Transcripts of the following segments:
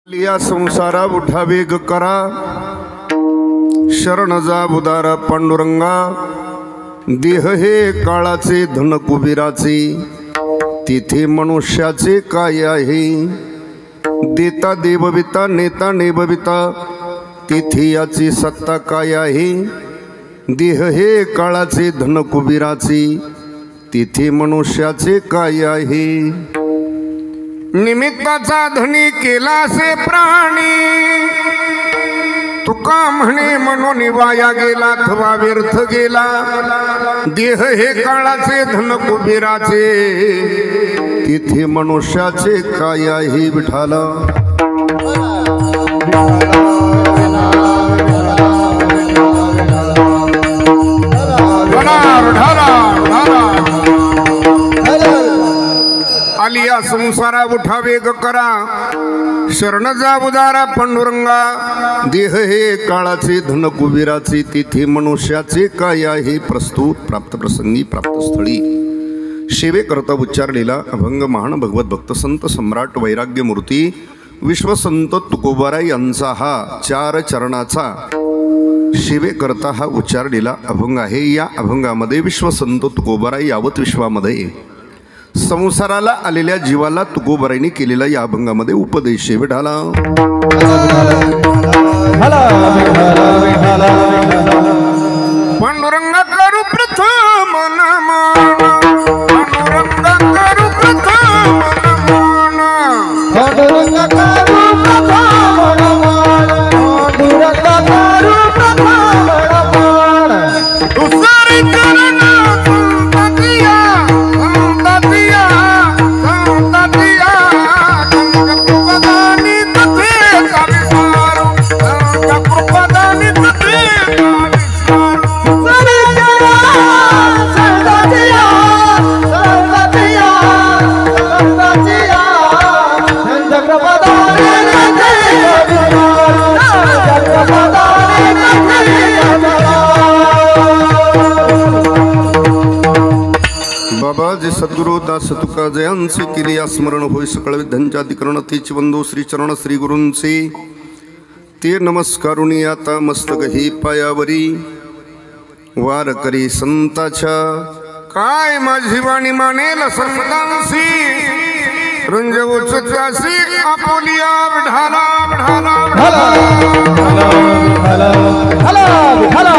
लिया संसारा उठा वेग करा, शरण जा बुदारा पांडुरंगा। देह हे काळाचे धन कुबेराचे, तिथे मनुष्याचे काय आहे। देता देवविता नेता नेबविता, तिथे याची सत्ता काय आहे। देह हे काळाचे धन कुबेराचे, तिथे मनुष्याचे काय आहे। निमित्ताचा धनी केला से प्राणी, तुका म्हणे म्हणून वाया गेला अथवा व्यर्थ गेला। देह हे काळाचे धन कुबेराचे, तिथे मनुष्याचे काय आहे विठाला। आलिया संसारा उठा वेग करा, शरण जा उदारा पांडुरंगा। देह हे काळाचे धन कुबेराचे, तिथे मनुष्याचे काय आहे। प्रस्तुत प्राप्त प्रसंगी प्राप्त स्थळी सेवेकरता उच्चारलेला अभंग महान भगवत भक्त संत सम्राट वैराग्य मूर्ती विश्वसंत तुकोबाराय यांचा हा 4 चरणाचा सेवेकरता हा उच्चारलेला अभंग आहे। या अभंगामध्ये विश्वसंत तुकोबाराय यावत विश्वामध्ये संसाराला आलेल्या जीवाला तुकोबारायने केलेला या अभंगामध्ये उपदेश विठाला। पांडुरंग करू प्रथम नमन, पांडुरंग करू प्रथम नमन, पांडुरंग करू प्रथम नमन, पांडुरंग करू प्रथम नमन। दुसरी चरण बाबाजी सद्गुरु दास तुका जयांचे केले स्मरण होय। सकळ विद्यांच्या अधिकरण तेच वंदो श्री चरण श्री गुरूंचे, ते नमस्कारुणी आता मस्तक ही पायावरी। वार करी संताच्या काय माझी वाणी मानेल संतांसी, रंज उच्चासी आपोलिया विठाला विठाला हला हला हला हला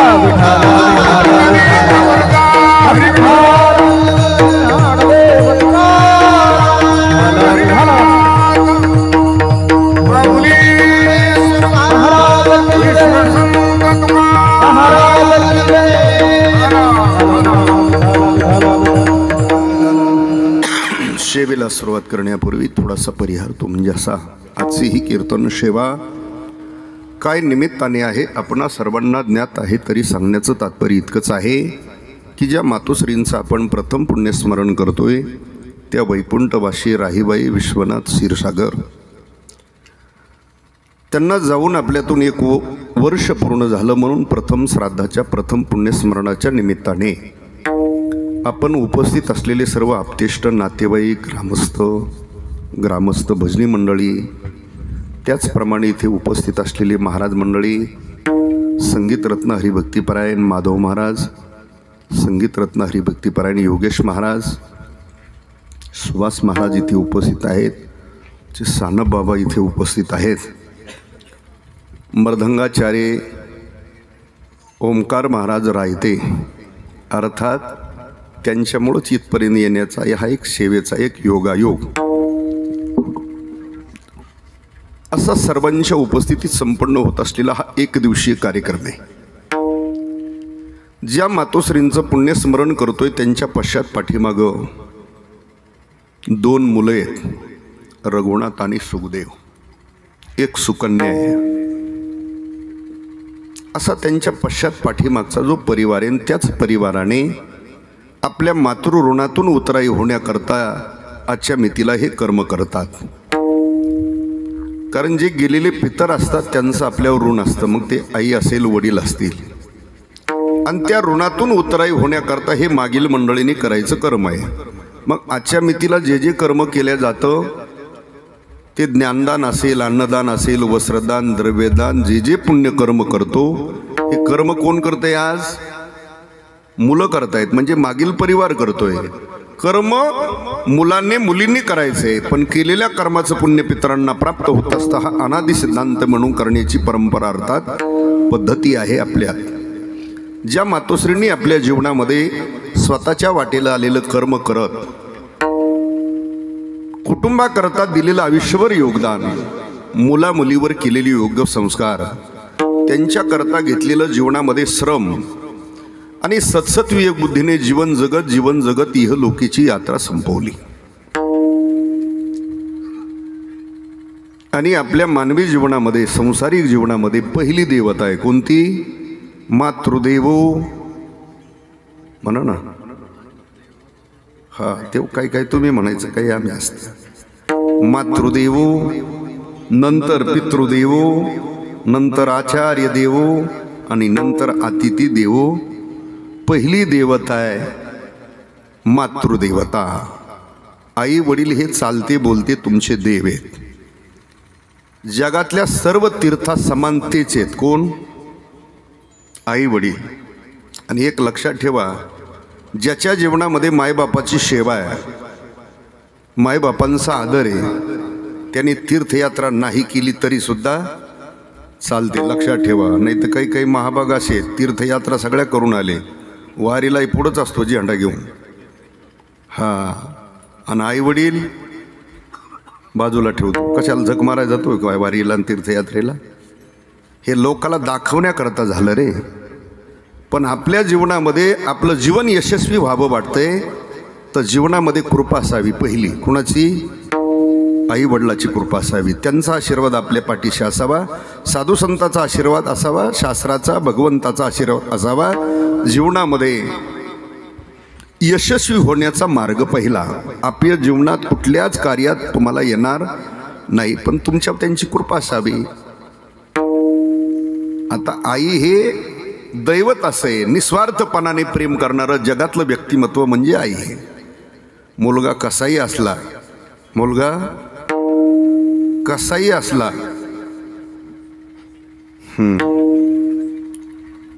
सेवेला सुरुवात करण्यापूर्वी थोडासा परिहार तो म्हणजे असा, आजची ही कीर्तन सेवा काय निमित्ताने आहे आपणा सर्वांना ज्ञात आहे, तरी सांगण्याचं तात्पर्य इतकंच आहे की ज्या मातोश्रींचं आपण प्रथम पुण्यस्मरण करतोय त्या वैकुंठवासी राहीबाई विश्वनाथ क्षीरसागर, त्यांना जाऊन आपल्यातून 1 वर्ष पूर्ण झालं। म्हणून प्रथम श्राद्धाच्या प्रथम पुण्यस्मरणाच्या निमित्ताने आपण उपस्थित असलेले सर्व आप्तेष्ट नातेवाईक ग्रामस्थ भजनी मंडळी, त्याचप्रमाणे इथे उपस्थित असलेले महाराज मंडळी, संगीतरत्न हरिभक्तीपरायण माधव महाराज, संगीतरत्न हरिभक्तीपरायण योगेश महाराज, सुभाष महाराज इथे उपस्थित आहेत, जे सानप बाबा इथे उपस्थित आहेत, मृदंगाचार्य ओमकार महाराज रायते, अर्थात त्यांच्यामुळंच इथपर्यंत येण्याचा हा एक सेवेचा एक योगायोग असा सर्वांच्या उपस्थितीत संपन्न होत असलेला हा 1 दिवसीय कार्यक्रम आहे। ज्या मातोश्रींचं पुण्यस्मरण करतोय त्यांच्या पश्चात पाठीमागं 2 मुलं आहेत, रघुनाथ आणि सुखदेव, 1 सुकन्या आहे। असा त्यांच्या पश्चात पाठीमागचा जो परिवार आहे, त्याच परिवाराने आपल्या मातृऋणातून उतराई होण्याकरता आजच्या मितीला हे कर्म करतात। कारण जे गेलेले पितर असतात त्यांचं आपल्यावर ऋण असतं, मग ते आई असेल वडील असतील, आणि त्या ऋणातून उतराई होण्याकरता हे मागील मंडळीने करायचं कर्म आहे। मग आजच्या मितीला जे जे कर्म केले जातं ते ज्ञानदान असेल, अन्नदान असेल, वस्त्रदान, द्रव्यदान, जे जे पुण्य कर्म करतो हे कर्म कोण करतंय? आज मुलं करतायत, म्हणजे मागील परिवार करतोय. कर्म मुलांनी मुलींनी करायचंय, पण केलेल्या कर्माचं पुण्य पितरांना प्राप्त होत असतं. हा अनादि सिद्धांत म्हणून करण्याची परंपरा अर्थात पद्धती आहे आपल्यात. ज्या मातोश्रींनी आपल्या जीवनामध्ये स्वतःच्या वाटेला आलेलं कर्म करत कुटुंबाकरता दिलेलं आयुष्यभर योगदान, मुला मुलीवर केलेले योग्य संस्कार, त्यांच्याकरता घेतलेलं जीवनामध्ये श्रम आणि सत्सत विवेक बुद्धीने जीवन जगत इहलोकीची यात्रा संपवली. आणि आपल्या मानवी जीवनामध्ये, संसारिक जीवनामध्ये पहिली देवता आहे कोणती? मातृदेवो म्हणा ना. हा, ते काय तुम्ही म्हणायचं, काही आम्ही असतं. मातृदेवो, नंतर पितृदेवो, नंतर आचार्य देवो आणि नंतर अतिथी देवो. पहिली देवता आहे मातृदेवता. आई वडील हे चालते बोलते तुमचे देव आहेत. जगातल्या सर्व तीर्थात समानतेचे आहेत. कोण? आई वडील. आणि एक लक्षात ठेवा, ज्याच्या जीवनामध्ये मायबापाची सेवा आहे, मायबापांचा आदर आहे, त्याने तीर्थयात्रा नाही केली तरी सुद्धा चालते. लक्षात ठेवा. नाही तर काही महाभाग असे तीर्थयात्रा सगळ्या करून आले, वारीलाही पुढंच असतो झेंडा घेऊन. हां, आणि आई वडील बाजूला ठेवतो. कशाला झक मारायला जातो काय वारीला आणि तीर्थयात्रेला? हे लोकाला दाखवण्याकरता झालं रे. पण आपल्या जीवनामध्ये आपलं जीवन यशस्वी व्हावं वाटतंय तर जीवनामध्ये कृपा असावी. पहिली कुणाची? आई वडिलाची कृपा असावी. त्यांचा आशीर्वाद आपल्या पाठीशी असावा, साधू संतांचा आशीर्वाद असावा, शास्त्राचा भगवंताचा आशीर्वाद असावा. जीवनामध्ये यशस्वी होण्याचा मार्ग पहिला. आपल्या जीवनात कुठल्याच कार्यात तुम्हाला येणार नाही, पण तुमच्यावर त्यांची कृपा असावी. आता आई हे दैवत असे निस्वार्थपणाने प्रेम करणारं जगातलं व्यक्तिमत्व म्हणजे आई आहे. मुलगा कसाही असला, मुलगा कसाही असला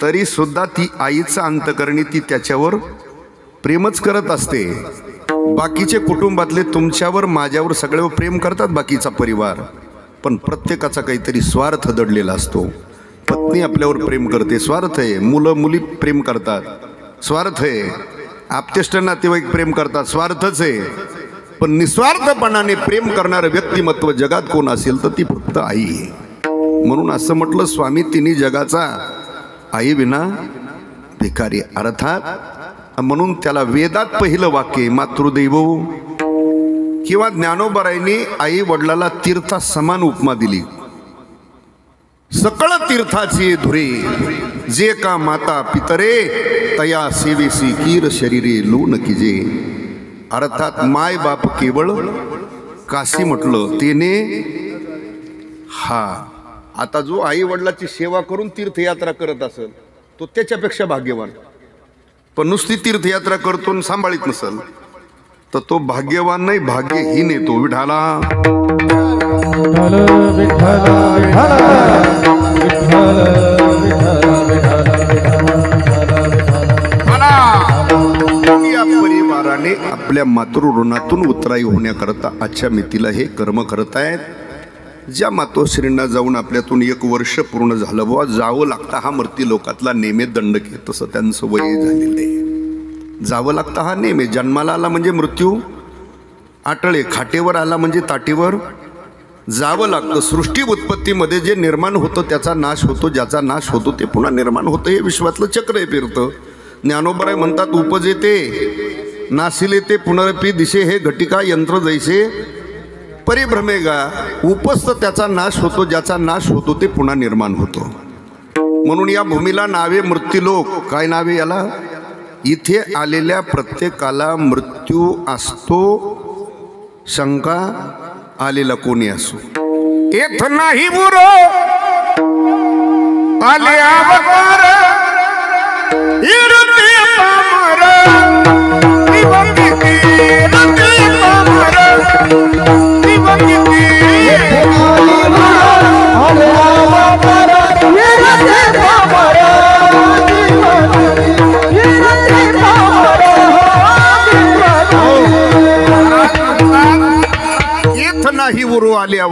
तरी सुद्धा ती आईचा अंतकरणी ती त्याच्यावर प्रेमच करत असते. बाकीचे कुटुंबातले तुमच्यावर माझ्यावर सगळ्यावर प्रेम करतात, बाकीचा परिवार, पण प्रत्येकाचा काहीतरी स्वार्थ दडलेला असतो. पत्नी आपल्यावर प्रेम करते, स्वार्थ आहे. मुलं मुली प्रेम करतात, स्वार्थ आहे. आप्तेष्ट नातेवाईक प्रेम करतात, स्वार्थच आहे. पण निस्वार्थपणाने प्रेम करणारं व्यक्तिमत्व जगात कोण असेल तर ती फक्त आई आहे. म्हणून असं म्हटलं स्वामी, तिन्ही जगाचा आई विना भिकारी. अर्थात म्हणून त्याला वेदात पहिलं वाक्य मातृदेवो, किंवा ज्ञानोबरायांनी आई वडिलाला तीर्था समान उपमा दिली. सकळ तीर्थाची धुरे, जे का माता पितरे, तया सेवेसी कीर शरीरे लोन किजे. अर्थात माय बाप केवळ काशी म्हटलं तेने. हा, आता जो आई वडिलाची सेवा करून तीर्थयात्रा करत असेल तो त्याच्यापेक्षा भाग्यवान. पण नुसती तीर्थयात्रा करतो आणि सांभाळीत नसेल तर तो भाग्यवान नाही, भाग्यहीन येतो. विठाला या परिवाराने आपल्या मातृऋणातून उतराई होण्याकरता आजच्या मितीला हे कर्म करत आहेत. ज्या मातोश्रींना जाऊन आपल्यातून 1 वर्ष पूर्ण झालं, बाबा जावं लागतं हा मृत्यू लोकातला नेमे दंड घे, तसं त्यांचं वय झालेलं आहे. जावं लागतं हा नेमे. जन्माला आला म्हणजे मृत्यू आटळे, खाटेवर आला म्हणजे ताटीवर जावं लागतं. सृष्टी उत्पत्तीमध्ये जे निर्माण होतं त्याचा नाश होतो, ज्याचा नाश होतो ते पुन्हा निर्माण होतं. हे विश्वातलं चक्र आहे, फिरतं. ज्ञानोबराय म्हणतात उपजेते नाशिले ते पुनरपी दिशे, हे घटिका यंत्र जैसे परिभ्रमेगा. उपस्थ त्याचा नाश होतो, ज्याचा नाश होतो ते पुन्हा निर्माण होतो. म्हणून या भूमीला नावे मृत्यूलोक. काय नावे याला? इथे आलेल्या प्रत्येकाला मृत्यू असतो, शंका आलेला कोणी असो. येथ नाही बुरो आले अवतार, इरती पामर, दिवंगिती, इरती पामर, दिवंगिती.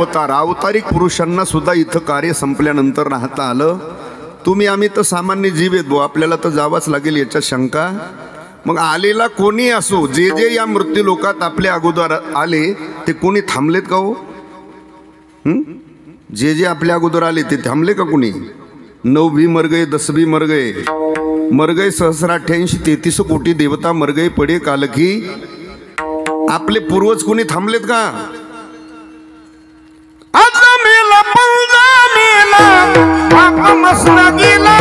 अवतार अवतारिक पुरुषांना सुद्धा इथं कार्य संपल्यानंतर राहता आलं. तुम्ही आम्ही तर सामान्य जीव आहेत भाऊ, आपल्याला तर जावंच लागेल याच्यात शंका. मग आलेला कोणी असो, जे जे या मृत्यू लोकात आपल्या अगोदर आले ते कोणी थांबलेत का हो? जे जे आपल्या अगोदर आले ते थांबले का कोणी? 9 भी मर गए, 10 भी मर गए सहस्र 88 33 कोटी देवता मर गए पडे कालकी. आपले पूर्वज कोणी थांबलेत का? आज मेला पंजा मेला बाप मसना गेला.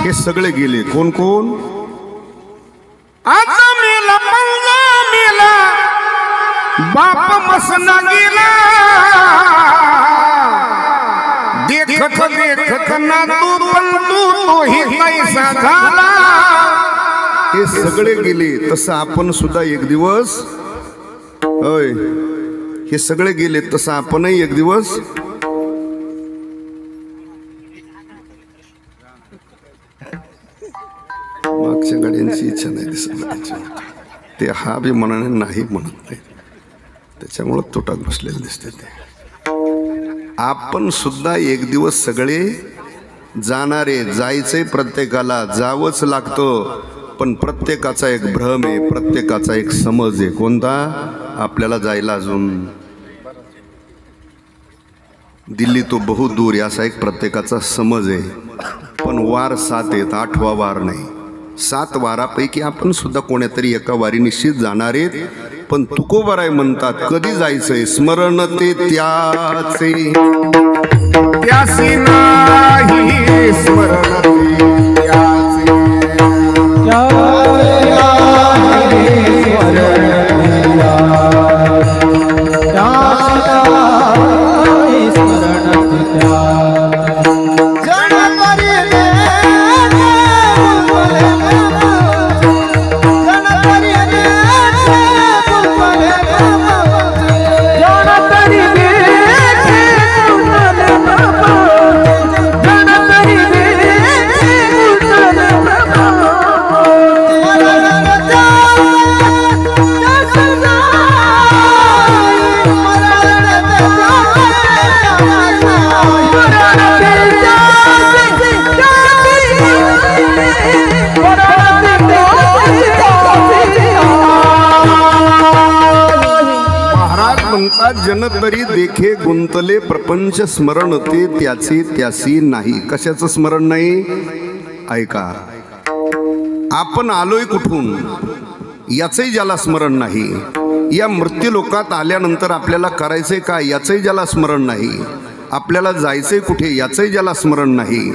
हे सगळे गेले. कोण कोण? आज मेला पंजा मेला बाप मसना गेला. देखत देखत ना तू पण तोही कैसा झाला. हे सगळे गेले. तसं आपण सुद्धा एक दिवस, होय, हे सगळे गेले तसं आपणही एक दिवस मागच्या गाड्यांची इच्छा नाही दिसत. ते हा बी म्हणाने नाही म्हणत नाही, त्याच्यामुळं तोटात बसलेले दिसते. ते आपण सुद्धा एक दिवस सगळे जाणारे, जायचंय, प्रत्येकाला जावंच लागतं. पण प्रत्येकाचा एक भ्रम आहे, प्रत्येकाचा एक समज आहे. कोणता? आपल्याला जायला अजून दिल्ली तो बहुत दूर आहे असा एक प्रत्येकाचा समज आहे. पण वार 7 आहेत, 8वा वार नाही. 7 वारापैकी आपण सुद्धा कोण्यातरी एका वारी निश्चित जाणार आहेत. पण तुकोबाराय म्हणतात, कधी जायचंय? स्मरण ते त्याचे त्यासी नाही, स्मरण ते त्याचे जन तरी देखे गुंतले प्रपंच, स्मरण ते त्याचे त्यासी नाही. कशाचं स्मरण नाही? ऐका, आपण आलोय कुठून याचंही ज्याला स्मरण नाही, या मृत्यू लोकात आल्यानंतर आपल्याला करायचंय काय याचंही ज्याला स्मरण नाही, आपल्याला जायचंय कुठे याचंही ज्याला स्मरण नाही,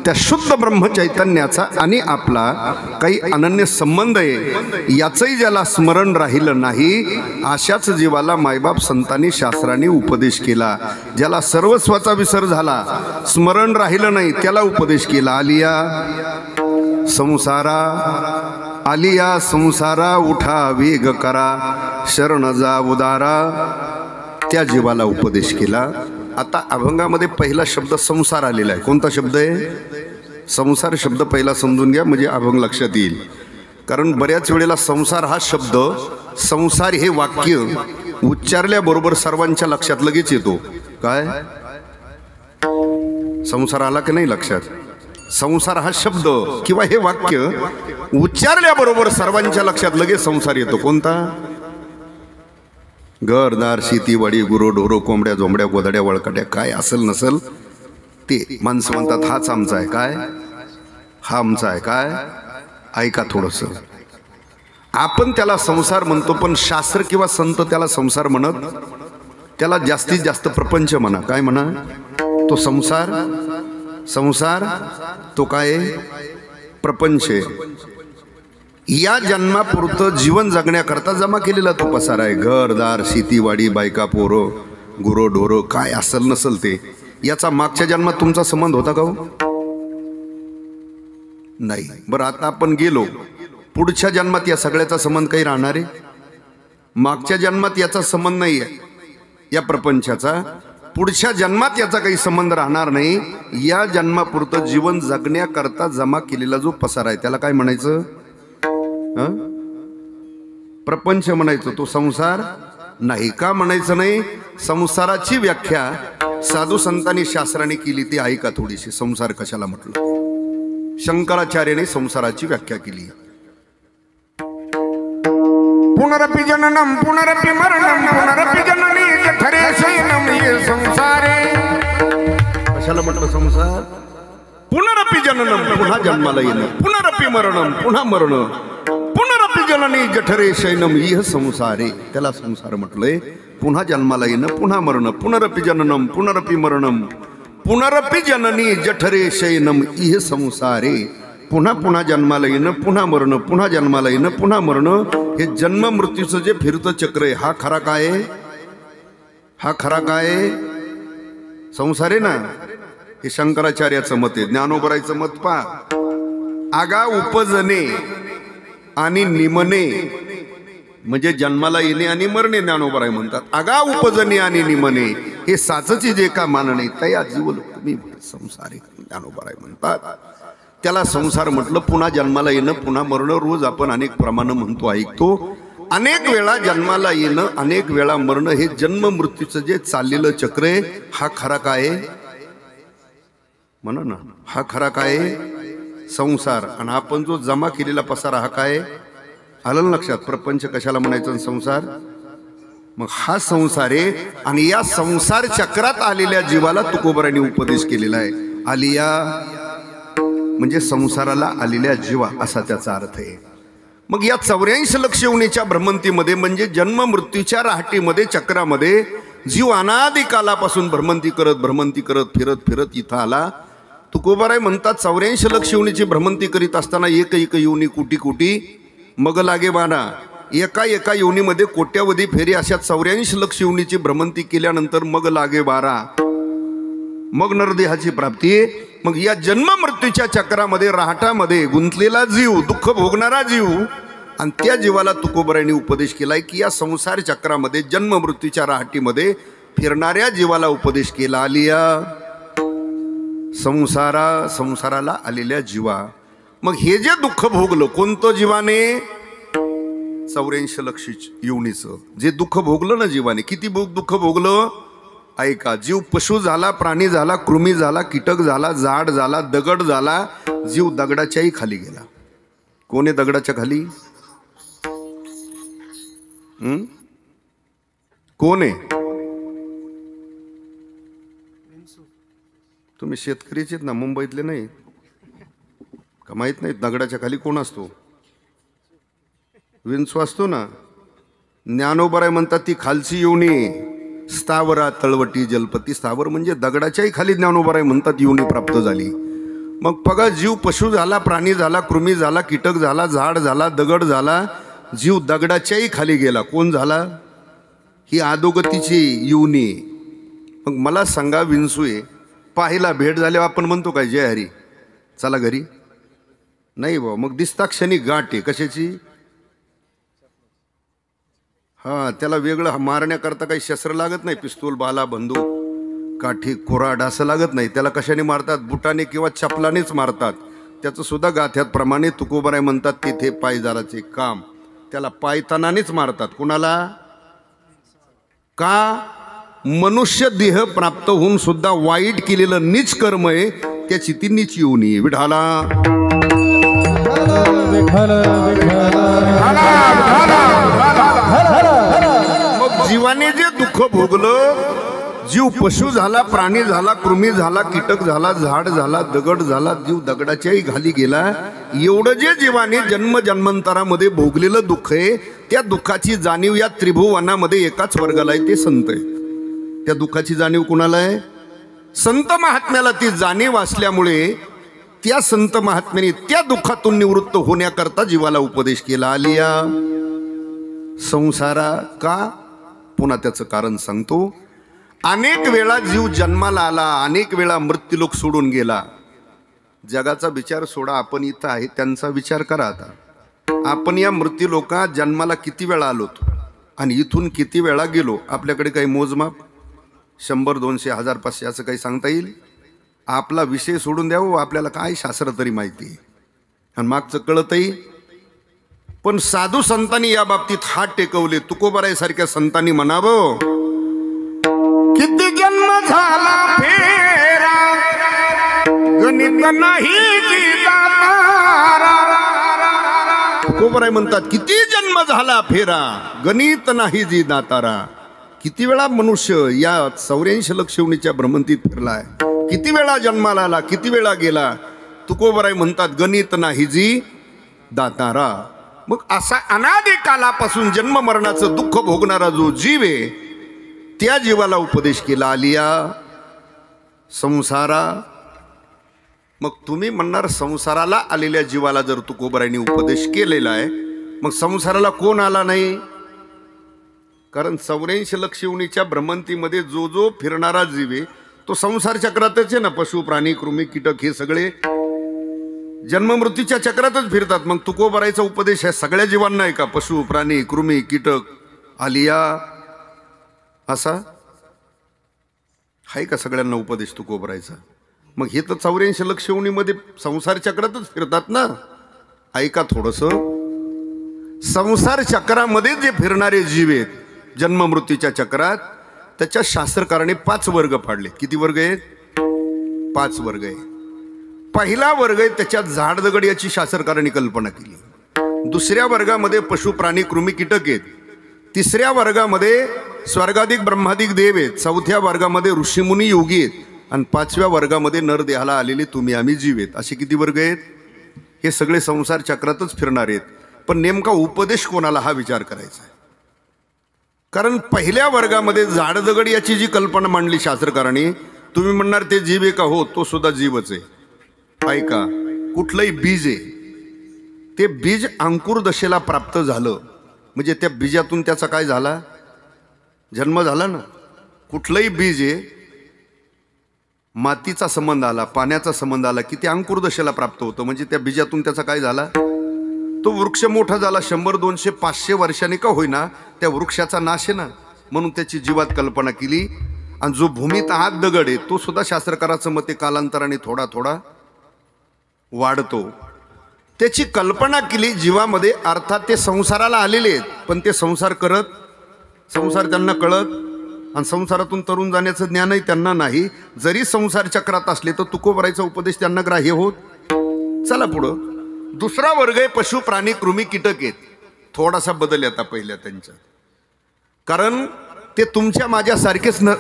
त्या शुद्ध ब्रह्मचैतन्याचा आणि आपला काही अनन्य संबंध आहे याचंही ज्याला स्मरण राहिलं नाही, अशाच जीवाला मायबाप संतांनी शास्त्राने उपदेश केला. ज्याला सर्वस्वाचा विसर झाला, स्मरण राहिलं नाही, त्याला उपदेश केला. आलिया संसारा उठा वेग करा, शरण जा उदारा, त्या जीवाला उपदेश केला. आता अभंगामध्ये पहिला शब्द संसार आलेला आहे. कोणता शब्द आहे? संसार शब्द पहिला समजून घ्या, म्हणजे अभंग लक्षात येईल. कारण बऱ्याच वेळेला संसार हा शब्द, संसार हे वाक्य उच्चारल्याबरोबर सर्वांच्या लक्षात लगेच येतो. काय संसार आला की नाही लक्षात? संसार हा शब्द किंवा हे वाक्य उच्चारल्याबरोबर सर्वांच्या लक्षात लगेच संसार येतो. कोणता? घरदार शेती वाडी गुरु ढोरो कोंबड्या झोंबड्या गोधड्या वळकड्या काय असेल नसेल ते माणसं म्हणतात हाच आमचा आहे. काय? हा आमचा आहे. काय? ऐका थोडंसं, आपण त्याला संसार म्हणतो, पण शास्त्र किंवा संत त्याला संसार म्हणत, त्याला जास्तीत जास्त प्रपंच म्हणा. काय म्हणा? तो संसार, संसार तो काय? प्रपंच. या जन्मापुरतं जीवन जगण्याकरता जमा केलेला तो पसारा आहे. घरदार, शेतीवाडी, बायका, पोरं, गुरं ढोरं, काय असल नसल ते. याचा मागच्या जन्मात तुमचा संबंध होता का हो? नाही. बरं, आता आपण गेलो, पुढच्या जन्मात या सगळ्याचा संबंध काही राहणार आहे? मागच्या जन्मात याचा संबंध नाही आहे या प्रपंचाचा, पुढच्या जन्मात याचा काही संबंध राहणार नाही. या जन्मापुरतं जीवन जगण्याकरता जमा केलेला जो पसारा आहे त्याला काय म्हणायचं? प्रपंच म्हणायचं. तो संसार नाही. का म्हणायचं नाही? संसाराची व्याख्या साधू संतांनी शास्त्राने केली, ती ऐका थोडीशी. संसार कशाला म्हटलं? शंकराचार्याने संसाराची व्याख्या केली. पुनरपि जननम पुनरपि मरणम पुनरपि जननी जठरे शयनम ये संसारे. कशाला म्हटलं संसार? पुनरपि जननम, पुन्हा जन्माला येणं, पुनरपि मरणम, पुन्हा मरण, पुनरपि जननी जठरे शयनम इह संसारे. त्याला संसार म्हटलंय. पुन्हा जन्माला येणं, पुन्हा मरण, पुनरपि जननम पुनरपि मरणम, पुनरपि जननी जठरे शयनम इह संसारे. पुन्हा पुन्हा जन्माला येणं, पुन्हा मरण, पुन्हा जन्माला येणं, पुन्हा मरण, हे जन्म मृत्यूचं जे फिरतं चक्र आहे, हा खरा काय? हा खरा काय? संसार आहे ना. हे शंकराचार्याचं मत आहे. ज्ञानोबरायचं मत पहा. आगा उपजणे आणि निमणे म्हणजे जन्माला येणे आणि मरणे ज्ञानोबराय म्हणतात. आगा उपजणे आणि निमणे हे साचची जे का मानणे तया जीव तुम्ही संसारी ज्ञानोबराय म्हणतात. त्याला संसार म्हटलं. पुन्हा जन्माला येणं, पुन्हा मरणं, रोज आपण अनेक प्रमाण म्हणतो, ऐकतो. अनेक वेळा जन्माला येणं, अनेक वेळा मरणं, हे जन्म मृत्यूचं जे चाललेलं चक्र आहे, हा खरा काय? म्हणा ना, हा खरा काय? संसार. आणि आपण जो जमा केलेला पसारा हा काय? आलं लक्षात? प्रपंच कशाला म्हणायचं? संसार. मग हा संसार आहे. आणि या संसार चक्रात आलेल्या जीवाला तुकोबरांनी उपदेश केलेला आहे. आलिया म्हणजे संसाराला आलेल्या जीवा असा त्याचा अर्थ आहे. मग या 84 लक्ष योनीच्या भ्रमंतीमध्ये म्हणजे जन्म मृत्यूच्या राहटीमध्ये चक्रामध्ये जीव अनादी कालापासून भ्रमंती करत फिरत इथं आला. तुकोबाराय म्हणतात 84 लक्ष योनीची भ्रमंती करीत असताना एक योनी कोटी मग लागे बारा. एका योनीमध्ये कोट्यावधी फेरी अशा 84 लक्ष योनीची भ्रमंती केल्यानंतर मग लागे बारा, मग नरदेहाची प्राप्ती. मग या जन्म मृत्यूच्या चक्रामध्ये राहटामध्ये गुंतलेला जीव, दुःख भोगणारा जीव, आणि त्या जीवाला तुकोबरायांनी उपदेश केलाय की या संसार चक्रामध्ये जन्म मृत्यूच्या राहटीमध्ये फिरणाऱ्या जीवाला उपदेश केला. आलिया संसाराला आलेल्या जीवा. मग हे जे दुःख भोगलं कोणतं जीवाने? 84 लक्ष योनीचं जे दुःख भोगलं ना जीवाने. किती दुःख भोगलं ऐका. जीव पशु झाला, प्राणी झाला, कृमी झाला, कीटक झाला, झाड झाला, दगड झाला. जीव दगडाच्याही खाली गेला. कोण आहे दगडाच्या खाली? कोण आहे? तुम्ही शेतकरीच ना, मुंबईतले नाही का? माहित नाही दगडाच्या खाली कोण असतो? विंचू असतो ना. ज्ञानोबराय म्हणतात ती खालची योनी. स्थावरा तळवटी जलपती. स्थावर म्हणजे दगडाच्याही खाली ज्ञानोबराय म्हणतात योनी प्राप्त झाली. मग बघा, जीव पशु झाला, प्राणी झाला, कृमी झाला, कीटक झाला, झाड झाला, दगड झाला. जीव दगडाच्याही खाली गेला. कोण झाला? ही अधोगतीची योनी. मग मला सांगा, विंचूए पाहिला, भेट झाल्यावर आपण म्हणतो काय जय हरी चला घरी? नाही बा. मग दिसता क्षणी गाठ आहे. कशाची? हा, त्याला वेगळं मारण्याकरता काही शस्त्र लागत नाही. पिस्तूल, बाला, बंदूक, काठी, कुऱ्हाड असं लागत नाही. त्याला कशाने मारतात? बुटाने किंवा चपलानेच मारतात. त्याचं सुद्धा गाथ्यात प्रमाणे तुकोबराय म्हणतात तेथे पायदाराचे काम. त्याला पायतानानेच मारतात. कुणाला? का? मनुष्य देह प्राप्त होऊन सुद्धा वाईट केलेलं नीच कर्म आहे, त्याची ती नीच योनी आहे. विठाला मग जीवाने जे दुःख भोगलं, जीव पशु झाला, प्राणी झाला, कृमी झाला, कीटक झाला, झाड झाला, दगड झाला, जीव दगडाच्याही खाली गेला. एवढं जे जीवाने जन्म जन्मांतरामध्ये भोगलेलं दुःख आहे, त्या दुःखाची जाणीव या त्रिभुवनामध्ये एकाच वर्गाला आहे, ते संत आहे. त्या दुःखाची जाणीव कुणाला आहे? संत महात्म्याला ती जाणीव असल्यामुळे त्या संत महात्म्याने त्या दुःखातून निवृत्त होण्याकरता जीवाला उपदेश केला. आलिया संसारा का? पुन्हा त्याचं कारण सांगतो. अनेक वेळा जीव जन्माला आला, अनेक वेळा मृत्यूलोक सोडून गेला. जगाचा विचार सोडा, आपण इथं आहे त्यांचा विचार करा. आता आपण या मृत्यूलोकात जन्माला किती वेळा आलोत आणि इथून किती वेळा गेलो? आपल्याकडे काही मोजमाप 100, 200, 1000, 500 असं काही सांगता येईल? आपला विषय सोडून द्यावं, आपल्याला काय शास्त्र तरी माहिती आहे आणि मागचं कळतही. पण साधू संतांनी या बाबतीत हात टेकवले. तुकोबारायसारख्या संतांनी म्हणावं, किती जन्म झाला फेरा, गणित नाही जी दातारा. तुकोबाराय म्हणतात, किती जन्म झाला फेरा, गणित नाही जी दातारा. किती वेळा मनुष्य या 84 लक्ष योनीच्या भ्रमंतीत फिरलाय, किती वेळा जन्माला आला, किती वेळा गेला. तुकोबाराय म्हणतात, गणित नाही जी दातारा. मग असा अनादी कालापासून जन्म मरणाचं दुःख भोगणारा जो जीव आहे, त्या जीवाला उपदेश केला. आलिया संसारा. मग तुम्ही म्हणणार, संसाराला आलेल्या जीवाला जर तुकोबारायांनी उपदेश केलेला आहे, मग संसाराला कोण आला नाही? कारण 84 लक्ष योनीच्या भ्रमंतीमध्ये जो जो फिरणारा जीव आहे तो संसार चक्रातच आहे ना. पशु प्राणी कृमी कीटक हे सगळे जन्ममृत्यूच्या चक्रातच फिरतात. मग तुकोबारायचा उपदेश आहे सगळ्या जीवांना आहे का? पशु प्राणी कृमी कीटक आलिया असा आहे का सगळ्यांना उपदेश तुकोबारायचा? मग हे तर 84 लक्ष योनीमध्ये संसार चक्रातच फिरतात ना. ऐका थोडंसं, संसार चक्रामध्ये जे फिरणारे जीव आहेत जन्ममृत्यूच्या चक्रात, त्याच्या शास्त्रकाराने 5 वर्ग पाडले. किती वर्ग आहेत? 5 वर्ग आहे. पहिला वर्ग आहे त्याच्यात झाडदगड याची शास्त्रकारांनी कल्पना केली. दुसऱ्या वर्गामध्ये पशु प्राणी कृमी कीटक आहेत. तिसऱ्या वर्गामध्ये स्वर्गाधिक ब्रह्माधिक देव आहेत. चौथ्या वर्गामध्ये ऋषीमुनी योगी आहेत. आणि 5व्या वर्गामध्ये नरदेहाला आलेले तुम्ही आम्ही जीव आहेत. असे किती वर्ग आहेत? हे सगळे संसार चक्रातच फिरणार आहेत. पण नेमका उपदेश कोणाला हा विचार करायचा आहे. कारण पहिल्या वर्गामध्ये झाडदगड याची जी कल्पना मांडली शास्त्रकारांनी, तुम्ही म्हणणार ते जीव आहे का? हो, तो सुद्धा जीवच आहे. ऐका, कुठलंही बीज आहे, ते बीज अंकुर दशेला प्राप्त झालं म्हणजे त्या बीजातून त्याचा काय झाला? जन्म झाला ना. कुठलंही बीज आहे, मातीचा संबंध आला, पाण्याचा संबंध आला की ते अंकुर दशेला प्राप्त होतं. म्हणजे त्या बीजातून त्याचा काय झाला? तो वृक्ष मोठा झाला. 100, 200, 500 वर्षांनी का होईना त्या वृक्षाचा नाश आहे ना. म्हणून त्याची जीवात कल्पना केली. आणि जो भूमीत आत दगड आहे तो सुद्धा शास्त्रकाराचं मते कालांतराने थोडा थोडा वाढतो. त्याची कल्पना केली जीवामध्ये. अर्थात ते संसाराला आलेले आहेत, पण ते संसार करत, संसार त्यांना कळत आणि संसारातून तरुण जाण्याचं ज्ञानही त्यांना नाही. जरी संसार चक्रात असले तर तुकोबारायचा उपदेश त्यांना ग्राह्य होत. चला पुढं. दुसरा वर्ग आहे पशु प्राणी कृमी कीटक आहेत. थोडासा बदल येता पहिल्या त्यांच्यात, कारण ते तुमच्या माझ्यासारखेच न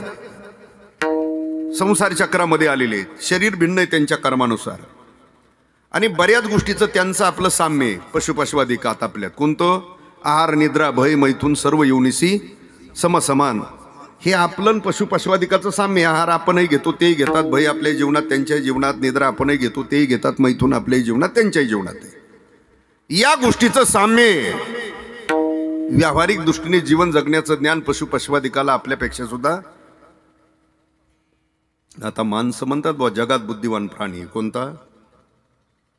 संसार चक्रामध्ये आलेले आहेत. शरीर भिन्न आहे त्यांच्या कर्मानुसार आणि बऱ्याच गोष्टीचं त्यांचं आपलं साम्य आहे. पशुपशवादिकात आपल्यात कोणतं? आहार निद्रा भय मैथून सर्व योनिसी समसमान. हे आपलं पशुपशवादिकाचं साम्य. आहार आपणही घेतो, तेही घेतात. भय आपल्या जीवनात त्यांच्याही जीवनात. निद्रा आपणही घेतो, तेही घेतात. मैथून आपल्याही जीवनात त्यांच्याही जीवनात आहे. या गोष्टीचं साम्य व्यावहारिक दृष्टीने जीवन जगण्याचं ज्ञान पशुपशवादिकाला आपल्यापेक्षा सुद्धा. आता माणसं म्हणतात बुवा जगात बुद्धिवान प्राणी कोणता?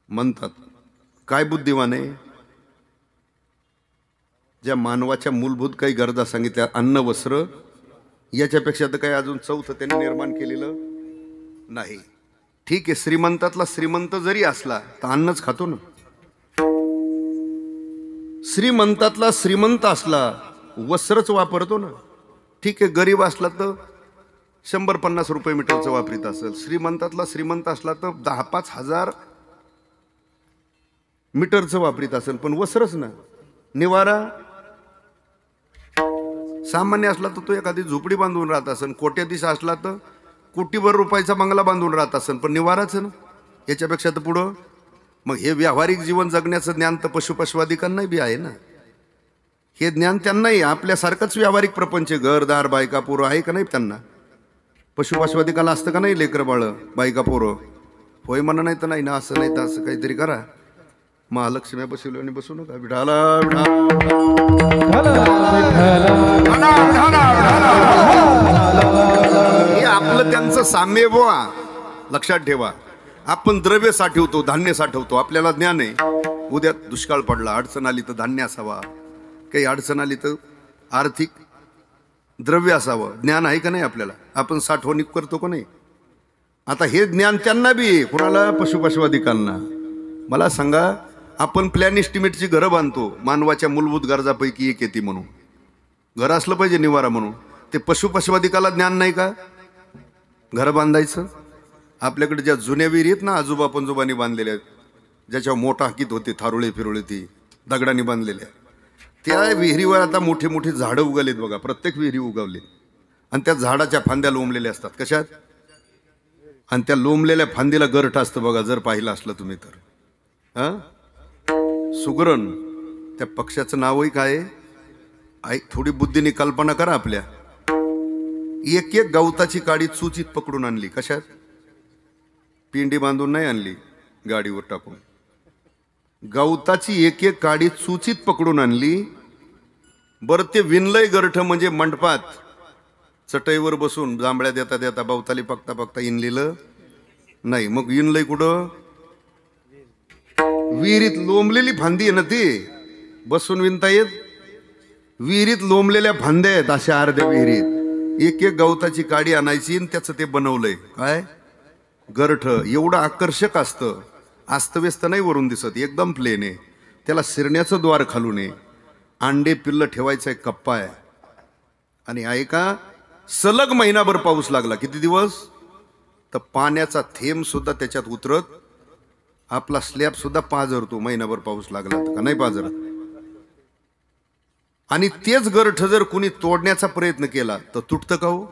म्हणतात काय बुद्धिवान आहे? ज्या मानवाच्या मूलभूत काही गरजा सांगितल्या, अन्न वस्त्र, याच्यापेक्षा तर काही अजून चौथं त्यांनी निर्माण केलेलं नाही. ठीक आहे, श्रीमंतातला श्रीमंत जरी असला तर अन्नच खातो ना. श्रीमंतातला श्रीमंत असला वस्त्रच वापरतो ना. ठीक आहे, गरीब असला तर 100-50 रुपये मीटरचं वापरीत असेल. श्रीमंतातला श्रीमंत असला तर 10-5 हजार मीटरचं वापरीत असेल, पण वस्त्रच ना. निवारा सामान्य असला तर तो एखादी झोपडी बांधून राहत असेल. कोट्याधीश असला तर कोटीभर रुपयाचा बंगला बांधून राहत असेल, पण निवाराच ना. याच्यापेक्षा तर पुढं. मग हे व्यावहारिक जीवन जगण्याचं ज्ञान तर पशुपशवादिकांनाही बी आहे ना. हे ज्ञान त्यांनाही आपल्यासारखंच व्यावहारिक प्रपंच, घरदार बायका पोरं आहे का नाही त्यांना? पशुपशवादिकाला असतं का नाही लेकरं बाळं बायका पोरं? होय म्हणा नाही तर नाही ना, असं नाही तर असं काहीतरी करा. महालक्ष्म्या बसवलो आणि बसू नका. विठाला हे आपलं त्यांचं साम्य बुवा. लक्षात ठेवा, आपण द्रव्य साठवतो, धान्य साठवतो. आपल्याला ज्ञान आहे उद्या दुष्काळ पडला, अडचण आली तर धान्य असावा, काही अडचण आली तर आर्थिक द्रव्य असावं. ज्ञान आहे का नाही आपल्याला? आपण साठवणूक करतो का नाही? आता हे ज्ञान त्यांना बी आहे. कुणाला? पशुपशुवादिकांना. मला सांगा, आपण प्लॅन एस्टिमेटची घरं बांधतो, मानवाच्या मूलभूत गरजापैकी एक येते म्हणून. घर असलं पाहिजे निवारा म्हणून. ते पशुपशुवादिकाला ज्ञान नाही का घरं बांधायचं? आपल्याकडे ज्या जुन्या विहिरी आहेत ना, आजोबा पंजोबांनी बांधलेल्या आहेत, ज्याच्यावर मोठा हाकीत होते, थारोळे फिरोळे, ती दगडाने बांधलेल्या, त्या विहिरीवर आता मोठे मोठे झाडं उगवलेत बघा. प्रत्येक विहिरी उगवली आणि त्या झाडाच्या फांद्या लोंबलेल्या असतात. कशात? आणि त्या लोंबलेल्या फांदीला गरठ असतं बघा, जर पाहिलं असलं तुम्ही तर. हां, सुगरण. त्या पक्षाचं नावही काय आहे? थोडी बुद्धीने कल्पना करा आपल्या. एक एक गवताची काडी चुचीत पकडून आणली. कशात? पिंडी बांधून नाही आणली, गाडीवर टाकून. गवताची एक एक काडी चुचीत पकडून आणली. बरं, ते विणलंय गरठ म्हणजे मंडपात चटईवर बसून जांभळ्या देता देता बावताली पकता पकता इनलेलं नाही. मग इनलंय कुठं? विहिरीत लोंबलेली फांदी आहे ना, ती बसून विणता येत? विहिरीत लोंबलेल्या फांद्या आहेत अशा अर्ध्या विहिरीत. एक एक गवताची काडी आणायची आणि त्याचं ते बनवलंय काय? गरठ. एवढं आकर्षक असतं, अस्तव्यस्त नाही वरून दिसत, एकदम प्लेन आहे. त्याला शिरण्याचं द्वार खालून आहे. अंडे पिल्ल ठेवायचा एक कप्पा आहे. आणि ऐका, सलग महिनाभर पाऊस लागला. किती दिवस? तर पाण्याचा थेंब सुद्धा त्याच्यात उतरत, आपला स्लॅब सुद्धा पाझरतो. महिनाभर पाऊस लागला तर का नाही पाझरत? आणि तेच गरठ जर कुणी तोडण्याचा प्रयत्न केला तर तुटतं का हो?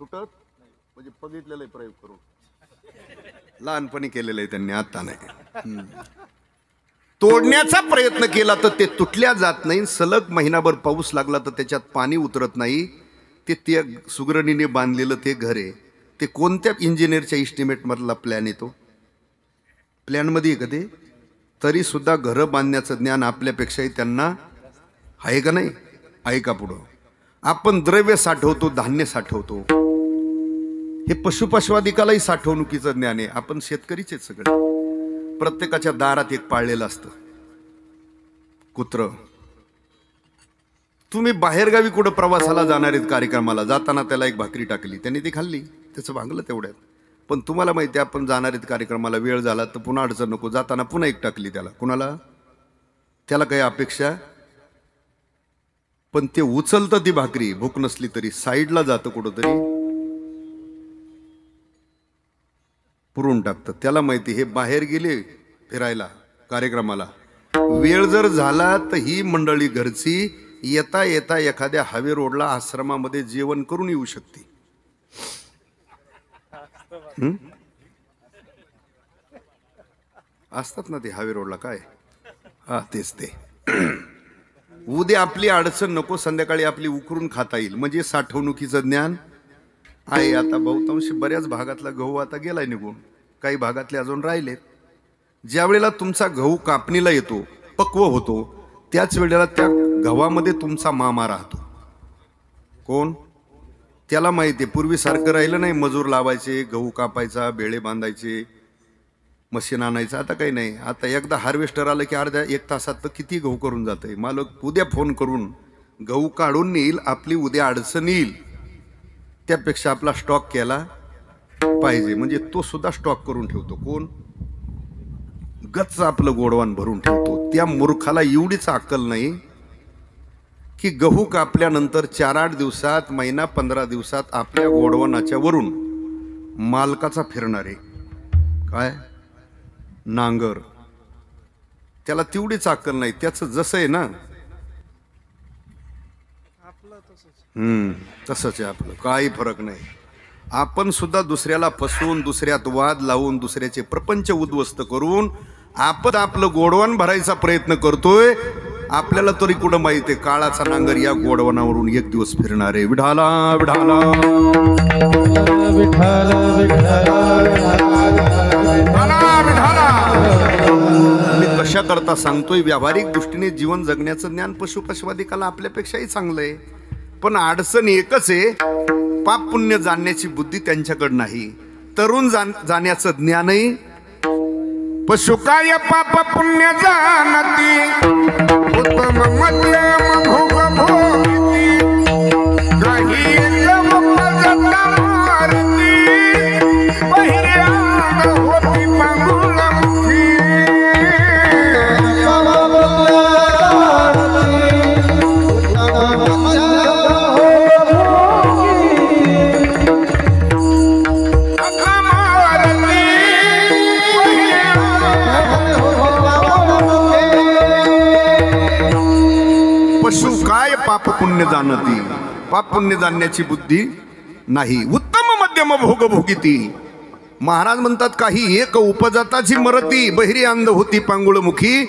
तुटत म्हणजे बघितलेलं आहे प्रयोग करून, लहानपणी केलेलं आहे त्यांनी, आता नाही. तोडण्याचा प्रयत्न केला तर ते तुटल्या जात नाही. सलग महिनाभर पाऊस लागला तर त्याच्यात पाणी उतरत नाही. ते त्या सुगरणीने बांधलेलं ते घर आहे. ते कोणत्या इंजिनियरच्या इस्टिमेटमधला प्लॅन येतो? प्लॅनमध्ये आहे का ते? तरी सुद्धा घरं बांधण्याचं ज्ञान आपल्यापेक्षाही त्यांना आहे का नाही? आहे का? पुढं आपण द्रव्य साठवतो, धान्य साठवतो. हे पशुपशुवादिकालाही साठवणुकीचं ज्ञान आहे. आपण शेतकरीच आहेत सगळे. प्रत्येकाच्या दारात एक पाळलेलं असतं कुत्रं. तुम्ही बाहेरगावी कुठं प्रवासाला जाणार आहेत, कार्यक्रमाला जाताना त्याला एक भाकरी टाकली, त्याने ती खाल्ली, त्याचं भागलं तेवढ्यात. पण तुम्हाला माहिती आहे, आपण जाणार आहेत कार्यक्रमाला, वेळ झाला तर पुन्हा अडचण नको, जाताना पुन्हा एक टाकली त्याला. कुणाला? त्याला काही अपेक्षा? पण ते उचलतं ती भाकरी, भूक नसली तरी साईडला जातं, कुठंतरी पुरून टाकतं. त्याला माहिती हे बाहेर गेले फिरायला कार्यक्रमाला, वेळ जर झाला तर ही मंडळी घरची येता येता एखाद्या हावे रोडला आश्रमामध्ये जेवण करून येऊ शकते. असतात ना ते हावे रोडला, काय? हा, तेच ते. उद्या आपली अडचण नको, संध्याकाळी आपली उकरून खाता येईल. म्हणजे साठवणुकीचं ज्ञान आहे. आता बहुतांश बऱ्याच भागातला गहू आता गेलाय निघून, काही भागातले अजून राहिलेत. ज्या वेळेला तुमचा गहू कापणीला येतो, पक्व होतो, त्याच वेळेला त्या गव्हामध्ये तुमचा मामा राहतो. कोण? त्याला माहिती आहे. पूर्वीसारखं राहिलं नाही, मजूर लावायचे, गहू कापायचा, बेळे बांधायचे, मशीन आणायचं. आता काही नाही. आता एकदा हार्वेस्टर आलं की अर्ध्या एक तासात तर किती गहू करून जातंय. मालक उद्या फोन करून गहू काढून नेईल, आपली उद्या अडचण येईल, त्यापेक्षा आपला स्टॉक केला पाहिजे. म्हणजे तो सुद्धा स्टॉक करून ठेवतो. कोण? गच्च आपलं गोडवान भरून ठेवतो. त्या मूर्खाला एवढीच अक्कल नाही की गहू कापल्यानंतर 4-8 दिवसात, महिना 15 दिवसात आपल्या गोडवानाच्या वरून मालकाचा फिरणारे काय नांगर, त्याला तेवढीच अक्कल नाही. त्याचं जसं आहे ना, तसंच आहे आपलं, काही फरक नाही. आपण सुद्धा दुसऱ्याला फसवून, दुसऱ्यात वाद लावून, दुसऱ्याचे प्रपंच उद्ध्वस्त करून आपण आपलं गोडवान भरायचा प्रयत्न करतोय. आपल्याला तरी कुठं माहिती आहे काळाचा नांगर या गोडवनावरून एक दिवस फिरणार आहे. विढाला विढाला विठ्ठल मी कशा करता सांगतोय, व्यावहारिक दृष्टीने जीवन जगण्याचं ज्ञान पशुपशवादिकाला आपल्यापेक्षाही चांगलंय. पण अडचण एकच आहे, पाप पुण्य जाणण्याची बुद्धी त्यांच्याकडे नाही. तरुण जाण्याचं ज्ञानही पशुकाय पाप पुण्य जाणती उत्तम मध्यम भोग भोगती काही एकदम जता मारती बहिर्याग होती पांगुळमुखी पशु काय पाप पुण्य जाणती, पाप पुण्य जाणण्याची बुद्धी नाही. उत्तम मध्यम भोग भोगिती. महाराज म्हणतात काही एक उपजाताची मरती बहिरी अंध होती पांगुळमुखी.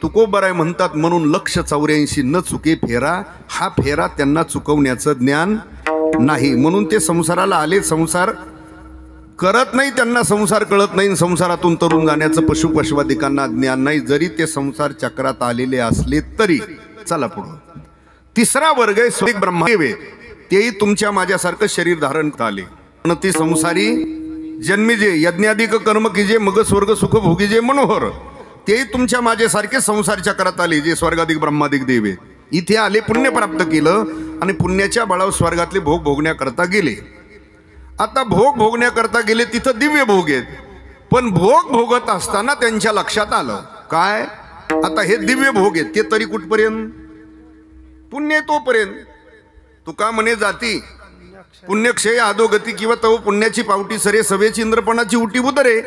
तुकोबराय म्हणतात म्हणून लक्ष 84 न चुके फेरा. हा फेरा त्यांना चुकवण्याचं ज्ञान नाही, म्हणून ते संसाराला आले. संसार करत नाही, त्यांना संसार कळत नाही. संसारातून तरुण जाण्याचं पशुपशवादिकांना ज्ञान नाही, जरी ते संसार चक्रात आलेले असले तरी. चला पुढं. तिसरा वर्ग आहे स्वधिक ब्रह्मदेव. तेही तुमच्या माझ्यासारखं शरीर धारण आले. पण ती संसारी जन्मीजे यज्ञाधिक कर्म कीजे मग स्वर्ग सुख भोगीजे मनोहर. तेही तुमच्या माझ्यासारखे संसार चक्रात आले, जे स्वर्गाधिक ब्रह्माधिक देव आहेत. इथे आले, पुण्य प्राप्त केलं आणि पुण्याच्या बळावर स्वर्गातले भोग भोगण्याकरता गेले. आता भोग भोगण्याकरता गेले, तिथं दिव्य भोग आहेत. पण भोग भोगत असताना त्यांच्या लक्षात आलं काय, आता हे दिव्य भोग आहेत ते तरी कुठपर्यंत, पुण्य तोपर्यंत. तुका म्हणे जाती पुण्यक्षय आदोगती किंवा तव पुण्याची पावटी सरे सभेची इंद्रपणाची उटी उदरे